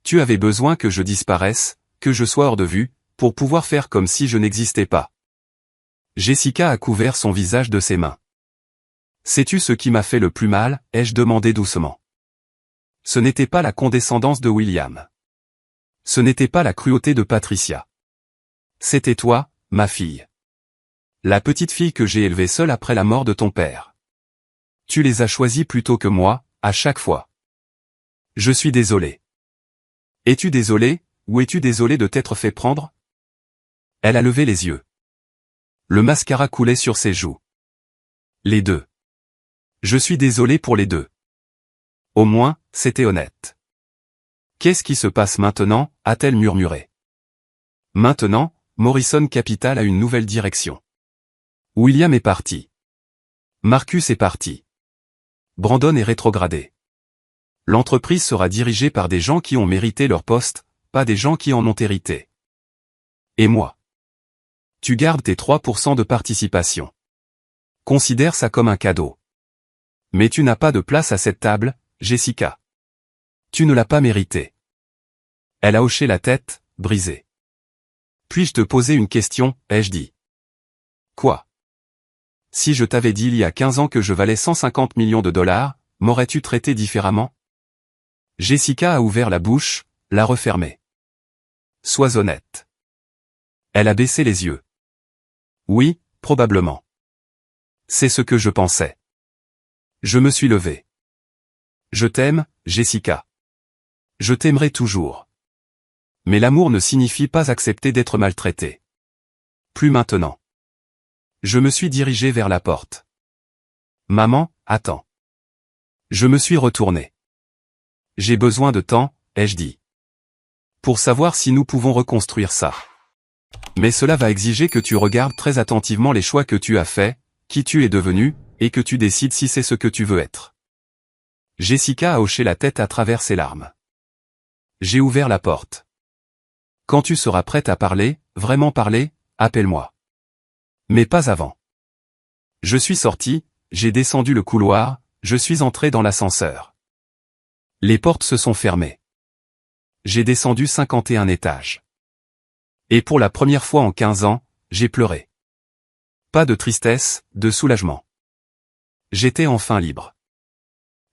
Tu avais besoin que je disparaisse, que je sois hors de vue, pour pouvoir faire comme si je n'existais pas. Jessica a couvert son visage de ses mains. Sais-tu ce qui m'a fait le plus mal, ai-je demandé doucement. Ce n'était pas la condescendance de William. Ce n'était pas la cruauté de Patricia. C'était toi, ma fille. La petite fille que j'ai élevée seule après la mort de ton père. Tu les as choisis plutôt que moi, à chaque fois. Je suis désolé. Es-tu désolé, ou es-tu désolé de t'être fait prendre? Elle a levé les yeux. Le mascara coulait sur ses joues. Les deux. Je suis désolé pour les deux. Au moins, c'était honnête. Qu'est-ce qui se passe maintenant, a-t-elle murmuré. Maintenant, Morrison Capital a une nouvelle direction. William est parti. Marcus est parti. Brandon est rétrogradé. L'entreprise sera dirigée par des gens qui ont mérité leur poste, pas des gens qui en ont hérité. Et moi? Tu gardes tes 3% de participation. Considère ça comme un cadeau. Mais tu n'as pas de place à cette table, Jessica. Tu ne l'as pas mérité. Elle a hoché la tête, brisée. Puis-je te poser une question, ai-je dit. Quoi? Si je t'avais dit il y a 15 ans que je valais 150 millions de dollars, m'aurais-tu traité différemment? Jessica a ouvert la bouche, l'a refermée. Sois honnête. Elle a baissé les yeux. Oui, probablement. C'est ce que je pensais. Je me suis levé. Je t'aime, Jessica. Je t'aimerai toujours. Mais l'amour ne signifie pas accepter d'être maltraité. Plus maintenant. Je me suis dirigé vers la porte. Maman, attends. Je me suis retourné. J'ai besoin de temps, ai-je dit. Pour savoir si nous pouvons reconstruire ça. Mais cela va exiger que tu regardes très attentivement les choix que tu as faits, qui tu es devenu, et que tu décides si c'est ce que tu veux être. Jessica a hoché la tête à travers ses larmes. J'ai ouvert la porte. Quand tu seras prête à parler, vraiment parler, appelle-moi. Mais pas avant. Je suis sorti, j'ai descendu le couloir, je suis entré dans l'ascenseur. Les portes se sont fermées. J'ai descendu 51 étages. Et pour la première fois en 15 ans, j'ai pleuré. Pas de tristesse, de soulagement. J'étais enfin libre.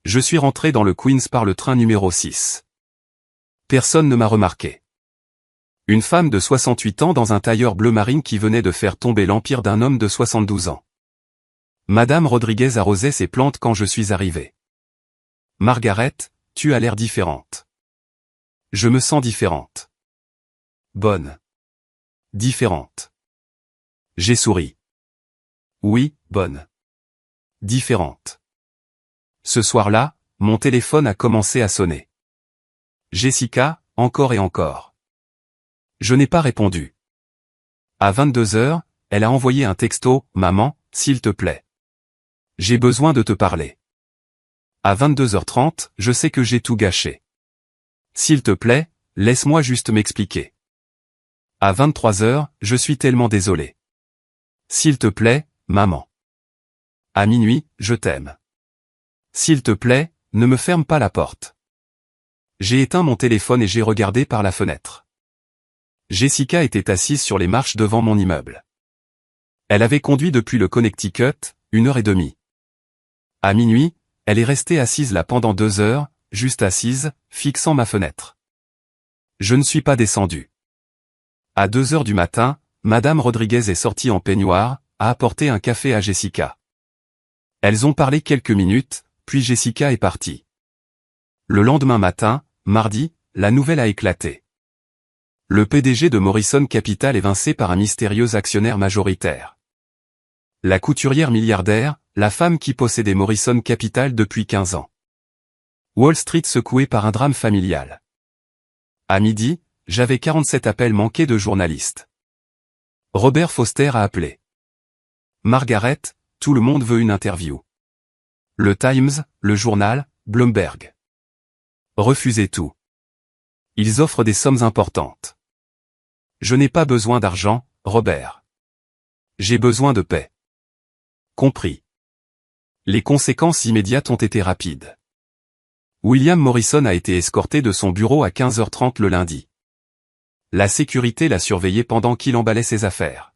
Je suis rentré dans le Queens par le train numéro 6. Personne ne m'a remarqué. Une femme de 68 ans dans un tailleur bleu marine qui venait de faire tomber l'empire d'un homme de 72 ans. Madame Rodriguez arrosait ses plantes quand je suis arrivé. Margaret, tu as l'air différente. Je me sens différente. Bonne. Différente. J'ai souri. Oui, bonne. Différente. Ce soir-là, mon téléphone a commencé à sonner. Jessica, encore et encore. Je n'ai pas répondu. À 22h, elle a envoyé un texto, « Maman, s'il te plaît. J'ai besoin de te parler. » À 22h30, je sais que j'ai tout gâché. S'il te plaît, laisse-moi juste m'expliquer. À 23h, je suis tellement désolé. S'il te plaît, maman. À minuit, je t'aime. S'il te plaît, ne me ferme pas la porte. J'ai éteint mon téléphone et j'ai regardé par la fenêtre. Jessica était assise sur les marches devant mon immeuble. Elle avait conduit depuis le Connecticut, 1h30. À minuit, elle est restée assise là pendant 2 heures, juste assise, fixant ma fenêtre. Je ne suis pas descendu. À 2h du matin, Madame Rodriguez est sortie en peignoir, a apporté un café à Jessica. Elles ont parlé quelques minutes, puis Jessica est partie. Le lendemain matin, mardi, la nouvelle a éclaté. Le PDG de Morrison Capital est évincé par un mystérieux actionnaire majoritaire. La couturière milliardaire, la femme qui possédait Morrison Capital depuis 15 ans. Wall Street secouée par un drame familial. À midi, j'avais 47 appels manqués de journalistes. Robert Foster a appelé. Margaret, tout le monde veut une interview. Le Times, le journal, Bloomberg. Refusez tout. Ils offrent des sommes importantes. Je n'ai pas besoin d'argent, Robert. J'ai besoin de paix. Compris. Les conséquences immédiates ont été rapides. William Morrison a été escorté de son bureau à 15h30 le lundi. La sécurité l'a surveillé pendant qu'il emballait ses affaires.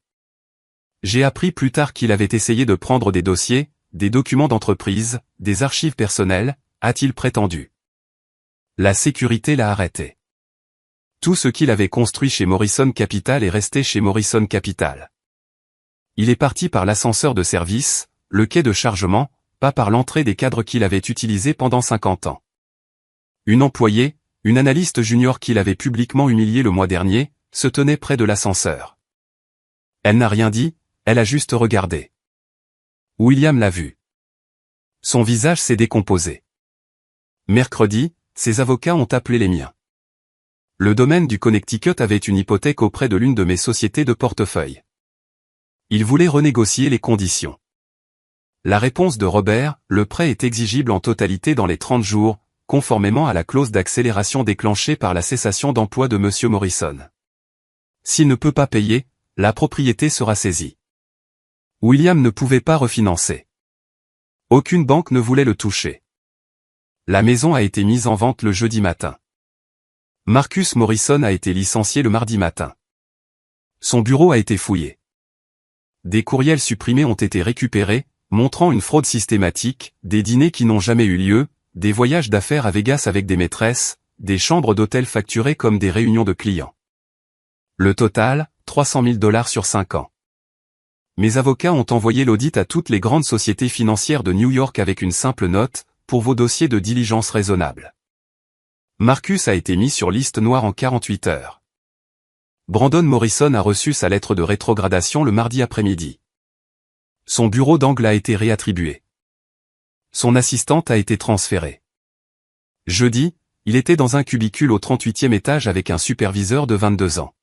J'ai appris plus tard qu'il avait essayé de prendre des dossiers, des documents d'entreprise, des archives personnelles, a-t-il prétendu. La sécurité l'a arrêté. Tout ce qu'il avait construit chez Morrison Capital est resté chez Morrison Capital. Il est parti par l'ascenseur de service, le quai de chargement, pas par l'entrée des cadres qu'il avait utilisés pendant 50 ans. Une employée, une analyste junior qu'il avait publiquement humiliée le mois dernier, se tenait près de l'ascenseur. Elle n'a rien dit, elle a juste regardé. William l'a vu. Son visage s'est décomposé. Mercredi, ses avocats ont appelé les miens. Le domaine du Connecticut avait une hypothèque auprès de l'une de mes sociétés de portefeuille. Il voulait renégocier les conditions. La réponse de Robert, le prêt est exigible en totalité dans les 30 jours, conformément à la clause d'accélération déclenchée par la cessation d'emploi de M. Morrison. S'il ne peut pas payer, la propriété sera saisie. William ne pouvait pas refinancer. Aucune banque ne voulait le toucher. La maison a été mise en vente le jeudi matin. Marcus Morrison a été licencié le mardi matin. Son bureau a été fouillé. Des courriels supprimés ont été récupérés, montrant une fraude systématique, des dîners qui n'ont jamais eu lieu, des voyages d'affaires à Vegas avec des maîtresses, des chambres d'hôtel facturées comme des réunions de clients. Le total, 300 000 $ sur 5 ans. Mes avocats ont envoyé l'audit à toutes les grandes sociétés financières de New York avec une simple note, pour vos dossiers de diligence raisonnable. Marcus a été mis sur liste noire en 48 heures. Brandon Morrison a reçu sa lettre de rétrogradation le mardi après-midi. Son bureau d'angle a été réattribué. Son assistante a été transférée. Jeudi, il était dans un cubicule au 38e étage avec un superviseur de 22 ans.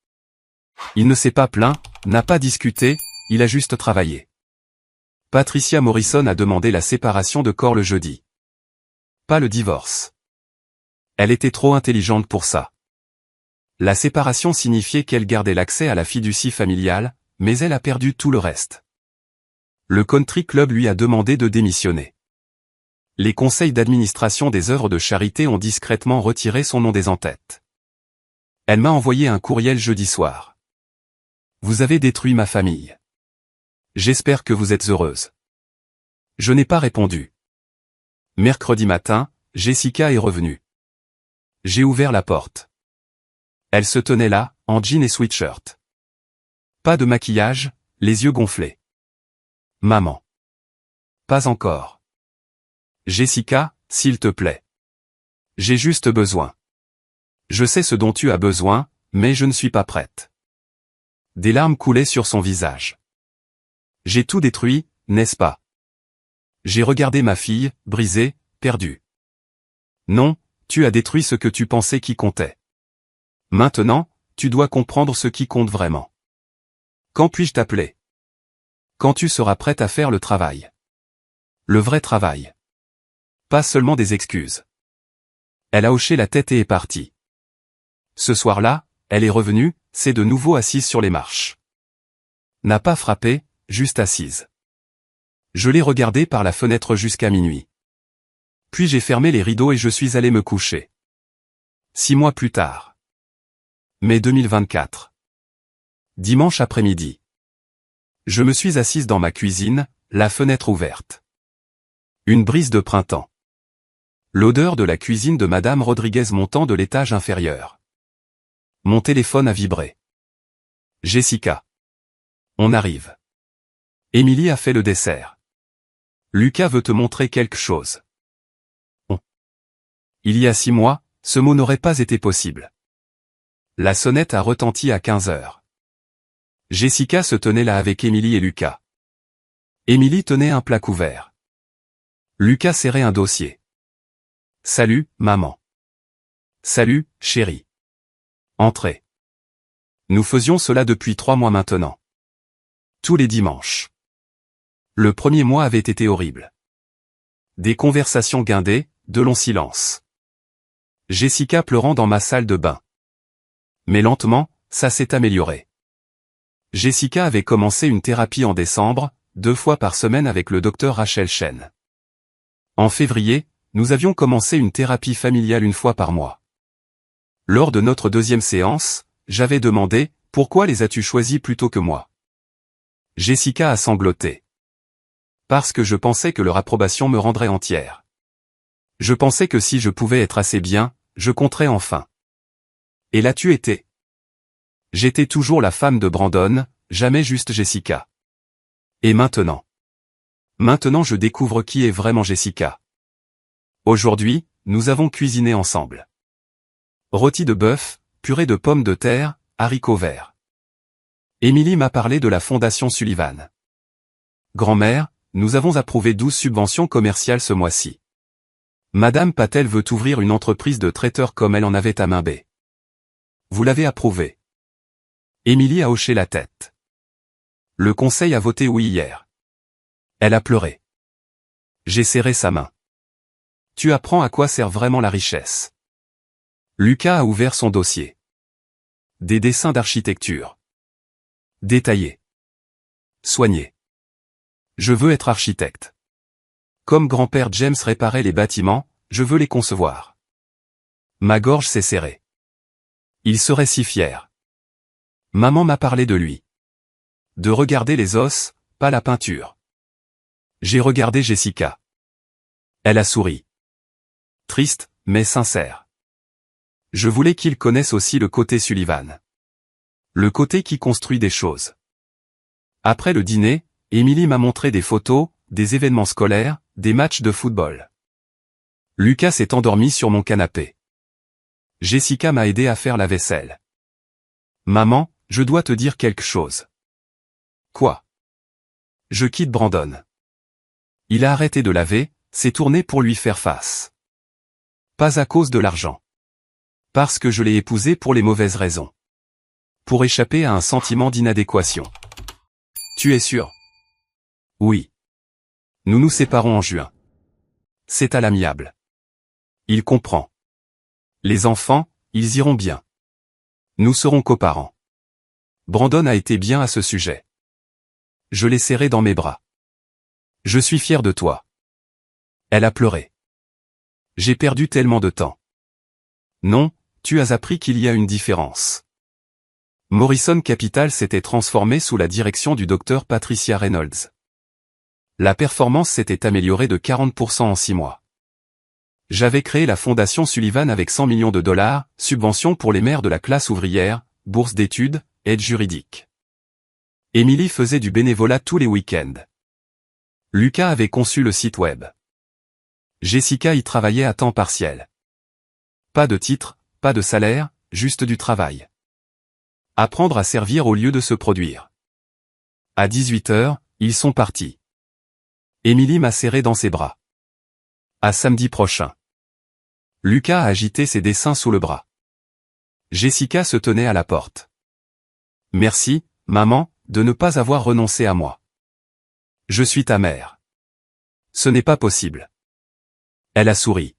Il ne s'est pas plaint, n'a pas discuté, il a juste travaillé. Patricia Morrison a demandé la séparation de corps le jeudi. Pas le divorce. Elle était trop intelligente pour ça. La séparation signifiait qu'elle gardait l'accès à la fiducie familiale, mais elle a perdu tout le reste. Le country club lui a demandé de démissionner. Les conseils d'administration des œuvres de charité ont discrètement retiré son nom des en-têtes. Elle m'a envoyé un courriel jeudi soir. Vous avez détruit ma famille. J'espère que vous êtes heureuse. Je n'ai pas répondu. Mercredi matin, Jessica est revenue. J'ai ouvert la porte. Elle se tenait là, en jean et sweatshirt. Pas de maquillage, les yeux gonflés. Maman. Pas encore. Jessica, s'il te plaît. J'ai juste besoin. Je sais ce dont tu as besoin, mais je ne suis pas prête. Des larmes coulaient sur son visage. J'ai tout détruit, n'est-ce pas? J'ai regardé ma fille, brisée, perdue. Non, tu as détruit ce que tu pensais qui comptait. Maintenant, tu dois comprendre ce qui compte vraiment. Quand puis-je t'appeler? Quand tu seras prête à faire le travail. Le vrai travail. Pas seulement des excuses. Elle a hoché la tête et est partie. Ce soir-là, elle est revenue, s'est de nouveau assise sur les marches. N'a pas frappé, juste assise. Je l'ai regardée par la fenêtre jusqu'à minuit. Puis j'ai fermé les rideaux et je suis allé me coucher. 6 mois plus tard. Mai 2024. Dimanche après-midi. Je me suis assise dans ma cuisine, la fenêtre ouverte. Une brise de printemps. L'odeur de la cuisine de Madame Rodriguez montant de l'étage inférieur. Mon téléphone a vibré. Jessica. On arrive. Émilie a fait le dessert. Lucas veut te montrer quelque chose. Il y a 6 mois, ce mot n'aurait pas été possible. La sonnette a retenti à 15 heures. Jessica se tenait là avec Émilie et Lucas. Émilie tenait un plat couvert. Lucas serrait un dossier. Salut, maman. Salut, chérie. Entrez. Nous faisions cela depuis 3 mois maintenant. Tous les dimanches. Le premier mois avait été horrible. Des conversations guindées, de longs silences. Jessica pleurant dans ma salle de bain. Mais lentement, ça s'est amélioré. Jessica avait commencé une thérapie en décembre, 2 fois par semaine avec le docteur Rachel Chen. En février, nous avions commencé une thérapie familiale 1 fois par mois. Lors de notre 2e séance, j'avais demandé « Pourquoi les as-tu choisis plutôt que moi ?» Jessica a sangloté. Parce que je pensais que leur approbation me rendrait entière. Je pensais que si je pouvais être assez bien, je compterais enfin. Et là tu étais. J'étais toujours la femme de Brandon, jamais juste Jessica. Et maintenant? Maintenant je découvre qui est vraiment Jessica. Aujourd'hui, nous avons cuisiné ensemble. Rôti de bœuf, purée de pommes de terre, haricots verts. Émilie m'a parlé de la Fondation Sullivan. Grand-mère, nous avons approuvé 12 subventions commerciales ce mois-ci. Madame Patel veut ouvrir une entreprise de traiteur comme elle en avait à Main-Bay. Vous l'avez approuvé. Émilie a hoché la tête. Le conseil a voté oui hier. Elle a pleuré. J'ai serré sa main. Tu apprends à quoi sert vraiment la richesse. Lucas a ouvert son dossier. Des dessins d'architecture. Détaillés. Soignés. Je veux être architecte. Comme grand-père James réparait les bâtiments, je veux les concevoir. Ma gorge s'est serrée. Il serait si fier. Maman m'a parlé de lui. De regarder les os, pas la peinture. J'ai regardé Jessica. Elle a souri. Triste, mais sincère. Je voulais qu'il connaisse aussi le côté Sullivan. Le côté qui construit des choses. Après le dîner, Émilie m'a montré des photos, des événements scolaires, des matchs de football. Lucas s'est endormi sur mon canapé. Jessica m'a aidé à faire la vaisselle. Maman, je dois te dire quelque chose. Quoi? Je quitte Brandon. Il a arrêté de laver, s'est tourné pour lui faire face. Pas à cause de l'argent. Parce que je l'ai épousé pour les mauvaises raisons. Pour échapper à un sentiment d'inadéquation. Tu es sûr? Oui. Nous nous séparons en juin. C'est à l'amiable. Il comprend. Les enfants, ils iront bien. Nous serons coparents. Brandon a été bien à ce sujet. Je l'ai serré dans mes bras. Je suis fier de toi. Elle a pleuré. J'ai perdu tellement de temps. Non, tu as appris qu'il y a une différence. Morrison Capital s'était transformé sous la direction du docteur Patricia Reynolds. La performance s'était améliorée de 40% en 6 mois. J'avais créé la fondation Sullivan avec 100 millions de dollars, subventions pour les mères de la classe ouvrière, bourse d'études, aide juridique. Emily faisait du bénévolat tous les week-ends. Lucas avait conçu le site web. Jessica y travaillait à temps partiel. Pas de titre, pas de salaire, juste du travail. Apprendre à servir au lieu de se produire. À 18h, ils sont partis. Emily m'a serré dans ses bras. À samedi prochain. Lucas a agité ses dessins sous le bras. Jessica se tenait à la porte. Merci, maman, de ne pas avoir renoncé à moi. Je suis ta mère. Ce n'est pas possible. Elle a souri.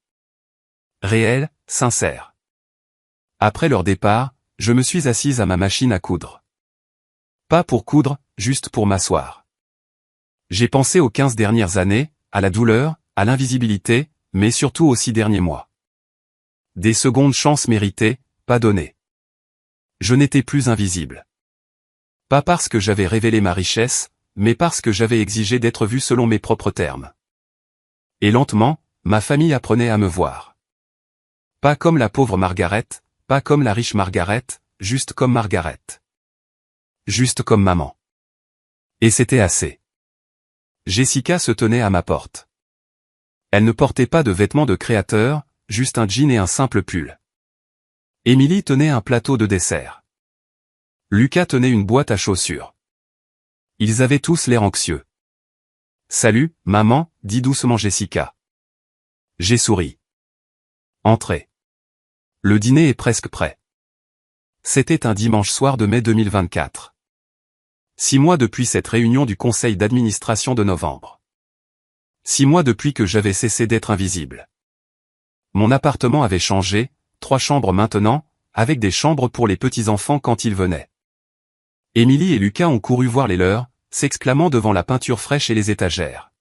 Réel, sincère. Après leur départ, je me suis assise à ma machine à coudre. Pas pour coudre, juste pour m'asseoir. J'ai pensé aux 15 dernières années, à la douleur, à l'invisibilité, mais surtout aux 6 derniers mois. Des secondes chances méritées, pas données. Je n'étais plus invisible. Pas parce que j'avais révélé ma richesse, mais parce que j'avais exigé d'être vu selon mes propres termes. Et lentement, ma famille apprenait à me voir. Pas comme la pauvre Margaret, pas comme la riche Margaret, juste comme Margaret. Juste comme maman. Et c'était assez. Jessica se tenait à ma porte. Elle ne portait pas de vêtements de créateur, juste un jean et un simple pull. Emily tenait un plateau de dessert. Lucas tenait une boîte à chaussures. Ils avaient tous l'air anxieux. Salut, maman, dit doucement Jessica. J'ai souri. Entrez. Le dîner est presque prêt. C'était un dimanche soir de mai 2024. 6 mois depuis cette réunion du conseil d'administration de novembre. 6 mois depuis que j'avais cessé d'être invisible. Mon appartement avait changé, 3 chambres maintenant, avec des chambres pour les petits-enfants quand ils venaient. Emily et Lucas ont couru voir les leurs, s'exclamant devant la peinture fraîche et les étagères.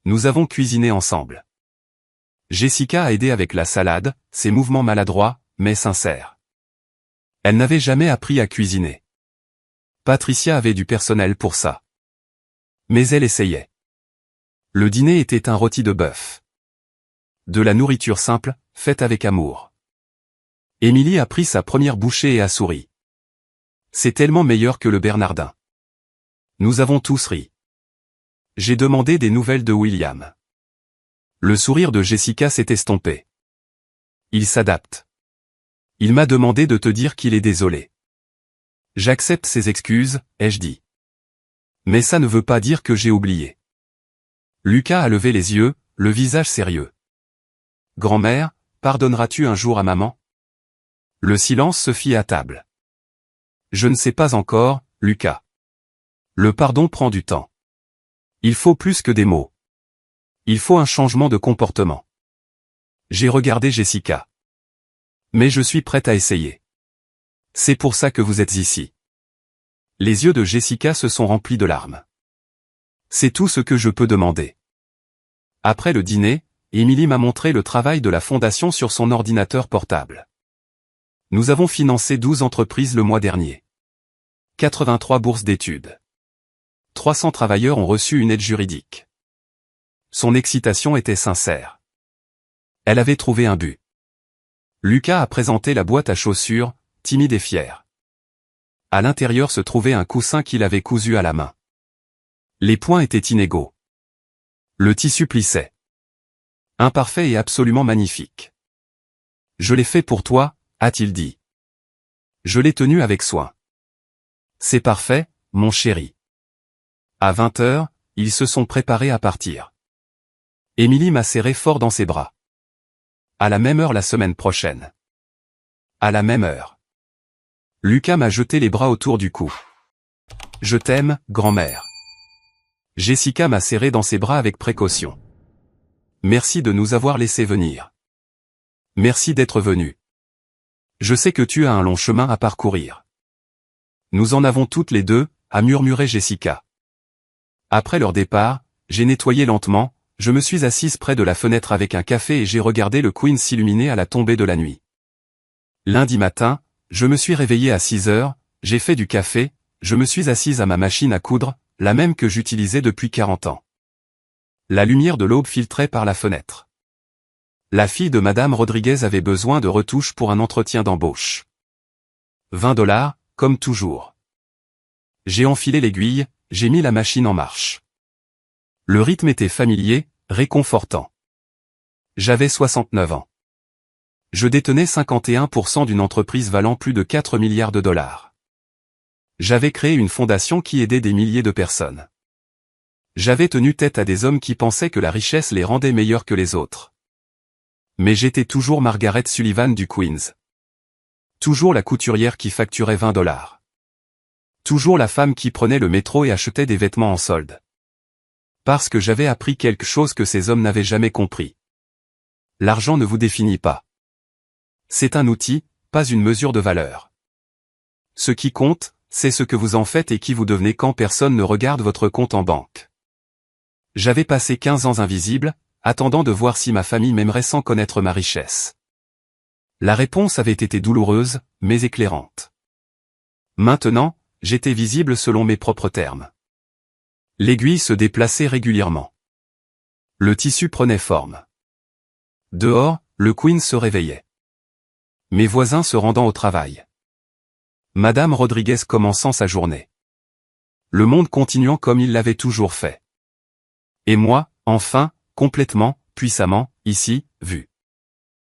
Nous avons cuisiné ensemble. Jessica a aidé avec la salade, ses mouvements maladroits, mais sincères. Elle n'avait jamais appris à cuisiner. Patricia avait du personnel pour ça. Mais elle essayait. Le dîner était un rôti de bœuf. De la nourriture simple, faite avec amour. Emily a pris sa première bouchée et a souri. C'est tellement meilleur que le bernardin. Nous avons tous ri. J'ai demandé des nouvelles de William. Le sourire de Jessica s'est estompé. Il s'adapte. Il m'a demandé de te dire qu'il est désolé. J'accepte ses excuses, ai-je dit. Mais ça ne veut pas dire que j'ai oublié. Lucas a levé les yeux, le visage sérieux. Grand-mère, pardonneras-tu un jour à maman? Le silence se fit à table. Je ne sais pas encore, Lucas. Le pardon prend du temps. Il faut plus que des mots. Il faut un changement de comportement. J'ai regardé Jessica. Mais je suis prête à essayer. C'est pour ça que vous êtes ici. Les yeux de Jessica se sont remplis de larmes. C'est tout ce que je peux demander. Après le dîner, Emily m'a montré le travail de la fondation sur son ordinateur portable. Nous avons financé 12 entreprises le mois dernier. 83 bourses d'études. 300 travailleurs ont reçu une aide juridique. Son excitation était sincère. Elle avait trouvé un but. Lucas a présenté la boîte à chaussures, timide et fier. À l'intérieur se trouvait un coussin qu'il avait cousu à la main. Les points étaient inégaux. Le tissu plissait. Imparfait et absolument magnifique. Je l'ai fait pour toi, a-t-il dit. Je l'ai tenu avec soin. C'est parfait, mon chéri. À 20h, ils se sont préparés à partir. Émilie m'a serré fort dans ses bras. À la même heure la semaine prochaine. À la même heure. Lucas m'a jeté les bras autour du cou. Je t'aime, grand-mère. Jessica m'a serré dans ses bras avec précaution. Merci de nous avoir laissé venir. Merci d'être venu. Je sais que tu as un long chemin à parcourir. Nous en avons toutes les deux, a murmuré Jessica. Après leur départ, j'ai nettoyé lentement, je me suis assise près de la fenêtre avec un café et j'ai regardé le Queen s'illuminer à la tombée de la nuit. Lundi matin, je me suis réveillé à 6h, j'ai fait du café, je me suis assise à ma machine à coudre, la même que j'utilisais depuis 40 ans. La lumière de l'aube filtrait par la fenêtre. La fille de Madame Rodriguez avait besoin de retouches pour un entretien d'embauche. 20 $, comme toujours. J'ai enfilé l'aiguille, j'ai mis la machine en marche. Le rythme était familier, réconfortant. J'avais 69 ans. Je détenais 51% d'une entreprise valant plus de 4 milliards de dollars. J'avais créé une fondation qui aidait des milliers de personnes. J'avais tenu tête à des hommes qui pensaient que la richesse les rendait meilleurs que les autres. Mais j'étais toujours Margaret Sullivan du Queens. Toujours la couturière qui facturait 20 $. Toujours la femme qui prenait le métro et achetait des vêtements en solde. Parce que j'avais appris quelque chose que ces hommes n'avaient jamais compris. L'argent ne vous définit pas. C'est un outil, pas une mesure de valeur. Ce qui compte, c'est ce que vous en faites et qui vous devenez quand personne ne regarde votre compte en banque. J'avais passé 15 ans invisible, attendant de voir si ma famille m'aimerait sans connaître ma richesse. La réponse avait été douloureuse, mais éclairante. Maintenant, j'étais visible selon mes propres termes. L'aiguille se déplaçait régulièrement. Le tissu prenait forme. Dehors, le Queen se réveillait. Mes voisins se rendant au travail. Madame Rodriguez commençant sa journée. Le monde continuant comme il l'avait toujours fait. Et moi, enfin, complètement, puissamment, ici, vu.